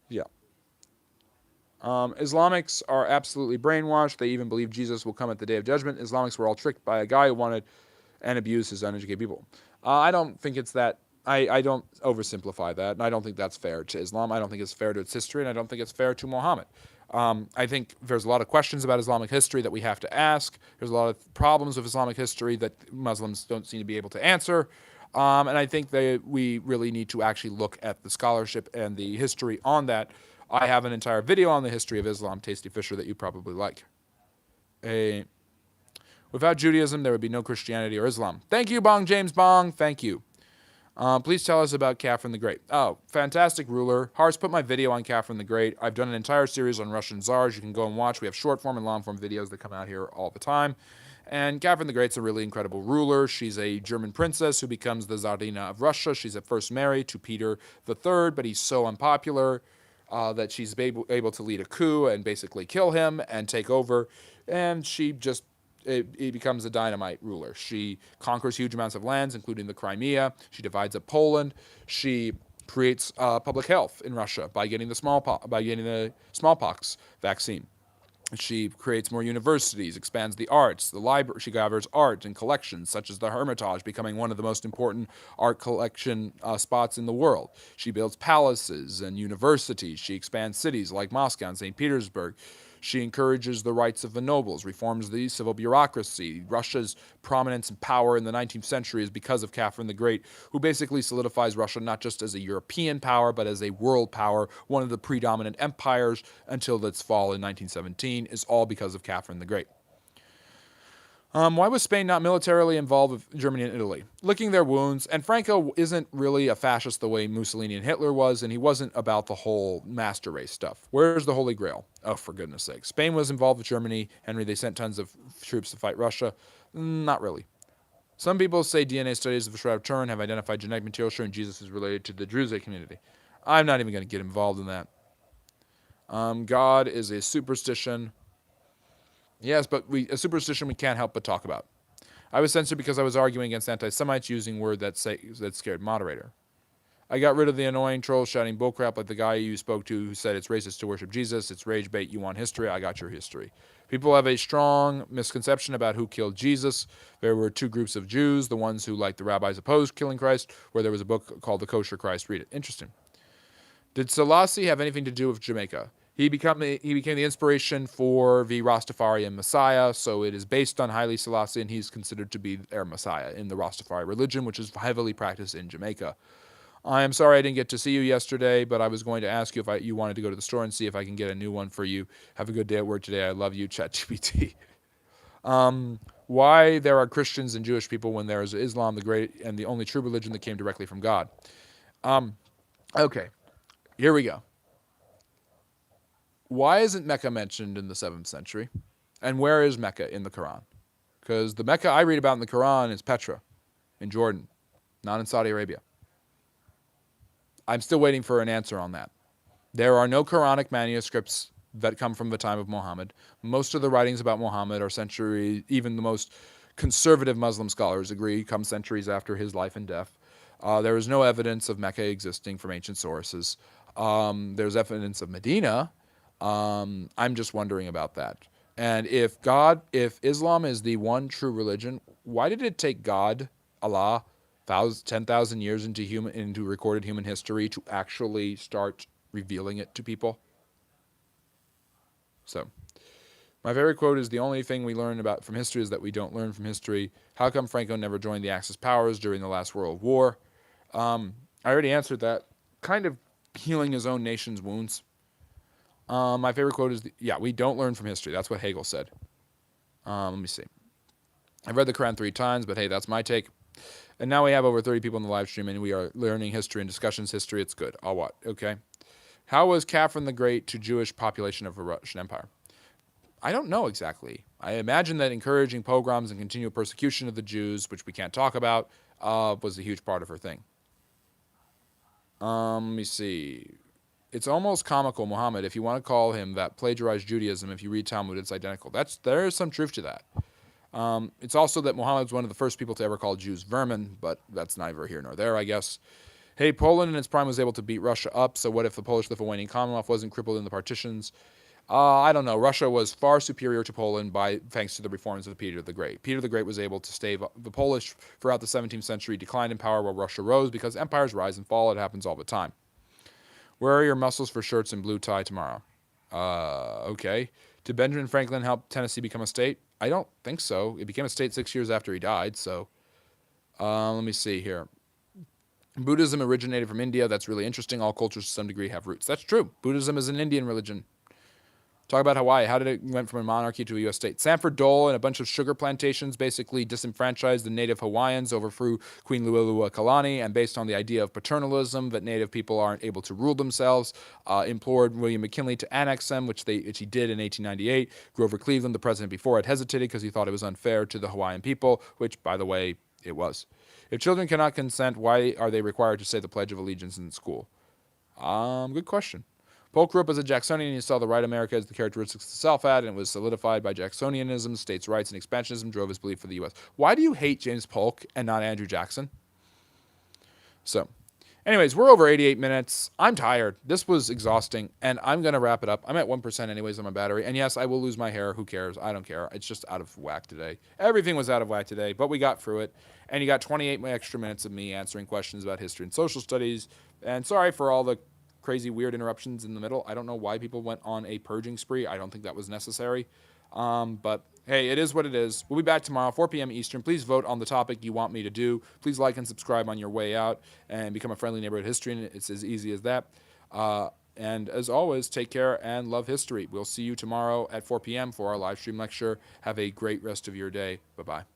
Yeah. Islamics are absolutely brainwashed. They even believe Jesus will come at the day of judgment. Islamics were all tricked by a guy who wanted and abused his uneducated people. I don't think it's that. I don't oversimplify that, and I don't think that's fair to Islam. I don't think it's fair to its history, and I don't think it's fair to Muhammad. I think there's a lot of questions about Islamic history that we have to ask. There's a lot of problems with Islamic history that Muslims don't seem to be able to answer. And I think that we really need to actually look at the scholarship and the history on that. I have an entire video on the history of Islam, Tasty Fisher, that you probably like. Without Judaism, there would be no Christianity or Islam. Thank you, Bong James Bong. Thank you. Please tell us about Catherine the Great. Oh, fantastic ruler. Hars put my video on Catherine the Great. I've done an entire series on Russian czars. You can go and watch. We have short form and long form videos that come out here all the time. And Catherine the Great's a really incredible ruler. She's a German princess who becomes the Tsarina of Russia. She's at first married to Peter III, but he's so unpopular that she's able to lead a coup and basically kill him and take over. And she just He becomes a dynamite ruler. She conquers huge amounts of lands, including the Crimea. She divides up Poland. She creates public health in Russia by getting the smallpox vaccine. She creates more universities, expands the arts, the library. She gathers art and collections, such as the Hermitage, becoming one of the most important art collection spots in the world. She builds palaces and universities. She expands cities like Moscow and St. Petersburg. She encourages the rights of the nobles, reforms the civil bureaucracy. Russia's prominence and power in the 19th century is because of Catherine the Great, who basically solidifies Russia not just as a European power, but as a world power, one of the predominant empires until its fall in 1917, is all because of Catherine the Great. Why was Spain not militarily involved with Germany and Italy? Licking their wounds, and Franco isn't really a fascist the way Mussolini and Hitler was, and he wasn't about the whole master race stuff. Where's the Holy Grail? Oh, for goodness sake. Spain was involved with Germany. Henry, they sent tons of troops to fight Russia. Not really. Some people say DNA studies of the Shroud of Turin have identified genetic material showing Jesus is related to the Druze community. I'm not even going to get involved in that. God is a superstition. Yes, but a superstition we can't help but talk about. I was censored because I was arguing against anti-Semites using word that scared moderator. I got rid of the annoying trolls shouting bullcrap like the guy you spoke to who said it's racist to worship Jesus, it's rage bait, you want history, I got your history. People have a strong misconception about who killed Jesus. There were two groups of Jews, the ones who, like the rabbis, opposed killing Christ, where there was a book called The Kosher Christ. Read it. Interesting. Did Selassie have anything to do with Jamaica? He became the inspiration for the Rastafarian Messiah, so it is based on Haile Selassie, and he's considered to be their Messiah in the Rastafari religion, which is heavily practiced in Jamaica. I am sorry I didn't get to see you yesterday, but I was going to ask you if you wanted to go to the store and see if I can get a new one for you. Have a good day at work today. I love you, ChatGPT. Why there are Christians and Jewish people when there is Islam, the great and the only true religion that came directly from God? Okay, here we go. Why isn't Mecca mentioned in the 7th century? And where is Mecca in the Quran? Because the Mecca I read about in the Quran is Petra, in Jordan, not in Saudi Arabia. I'm still waiting for an answer on that. There are no Quranic manuscripts that come from the time of Muhammad. Most of the writings about Muhammad are centuries, even the most conservative Muslim scholars agree, come centuries after his life and death. There is no evidence of Mecca existing from ancient sources. There's evidence of Medina. I'm just wondering about that. And if Islam is the one true religion, why did it take God, Allah, 10,000 years into recorded human history to actually start revealing it to people? So, my favorite quote is, the only thing we learn about from history is that we don't learn from history. How come Franco never joined the Axis powers during the last World War? I already answered that. Kind of healing his own nation's wounds. My favorite quote is, we don't learn from history. That's what Hegel said. Let me see. I've read the Quran 3 times, but hey, that's my take. And now we have over 30 people in the live stream, and we are learning history and discussions history. It's good. I'll watch. Okay. How was Catherine the Great to Jewish population of the Russian Empire? I don't know exactly. I imagine that encouraging pogroms and continual persecution of the Jews, which we can't talk about, was a huge part of her thing. Let me see. It's almost comical, Muhammad, if you want to call him that, plagiarized Judaism. If you read Talmud, it's identical. There is some truth to that. It's also that Muhammad's one of the first people to ever call Jews vermin, but that's neither here nor there, I guess. Hey, Poland in its prime was able to beat Russia up, so what if the Polish-Lithuanian Commonwealth wasn't crippled in the partitions? I don't know. Russia was far superior to Poland thanks to the reforms of Peter the Great. Peter the Great was able to stave the Polish throughout the 17th century, declined in power while Russia rose, because empires rise and fall. It happens all the time. Where are your muscles for shirts and blue tie tomorrow? Okay. Did Benjamin Franklin help Tennessee become a state? I don't think so. It became a state 6 years after he died, so... let me see here. Buddhism originated from India. That's really interesting. All cultures to some degree have roots. That's true. Buddhism is an Indian religion. Talk about Hawaii. How did it went from a monarchy to a U.S. state? Sanford Dole and a bunch of sugar plantations basically disenfranchised the native Hawaiians, overthrew Queen Kalani, and based on the idea of paternalism, that native people aren't able to rule themselves, implored William McKinley to annex them, which he did in 1898. Grover Cleveland, the president before, had hesitated because he thought it was unfair to the Hawaiian people, which, by the way, it was. If children cannot consent, why are they required to say the Pledge of Allegiance in school? Good question. Polk grew up as a Jacksonian, and he saw the right America as the characteristics the South had, and it was solidified by Jacksonianism. States' rights and expansionism drove his belief for the U.S. Why do you hate James Polk and not Andrew Jackson? So, Anyways, we're over 88 minutes. I'm tired. This was exhausting, and I'm going to wrap it up. I'm at 1% anyways on my battery. And yes, I will lose my hair. Who cares? I don't care. It's just out of whack today. Everything was out of whack today, but we got through it. And you got 28 extra minutes of me answering questions about history and social studies. And sorry for all the crazy, weird interruptions in the middle. I don't know why people went on a purging spree. I don't think that was necessary. But hey, it is what it is. We'll be back tomorrow, 4 p.m. Eastern. Please vote on the topic you want me to do. Please like and subscribe on your way out and become a friendly neighborhood historian. It's as easy as that. And as always, take care and love history. We'll see you tomorrow at 4 p.m. for our live stream lecture. Have a great rest of your day. Bye-bye.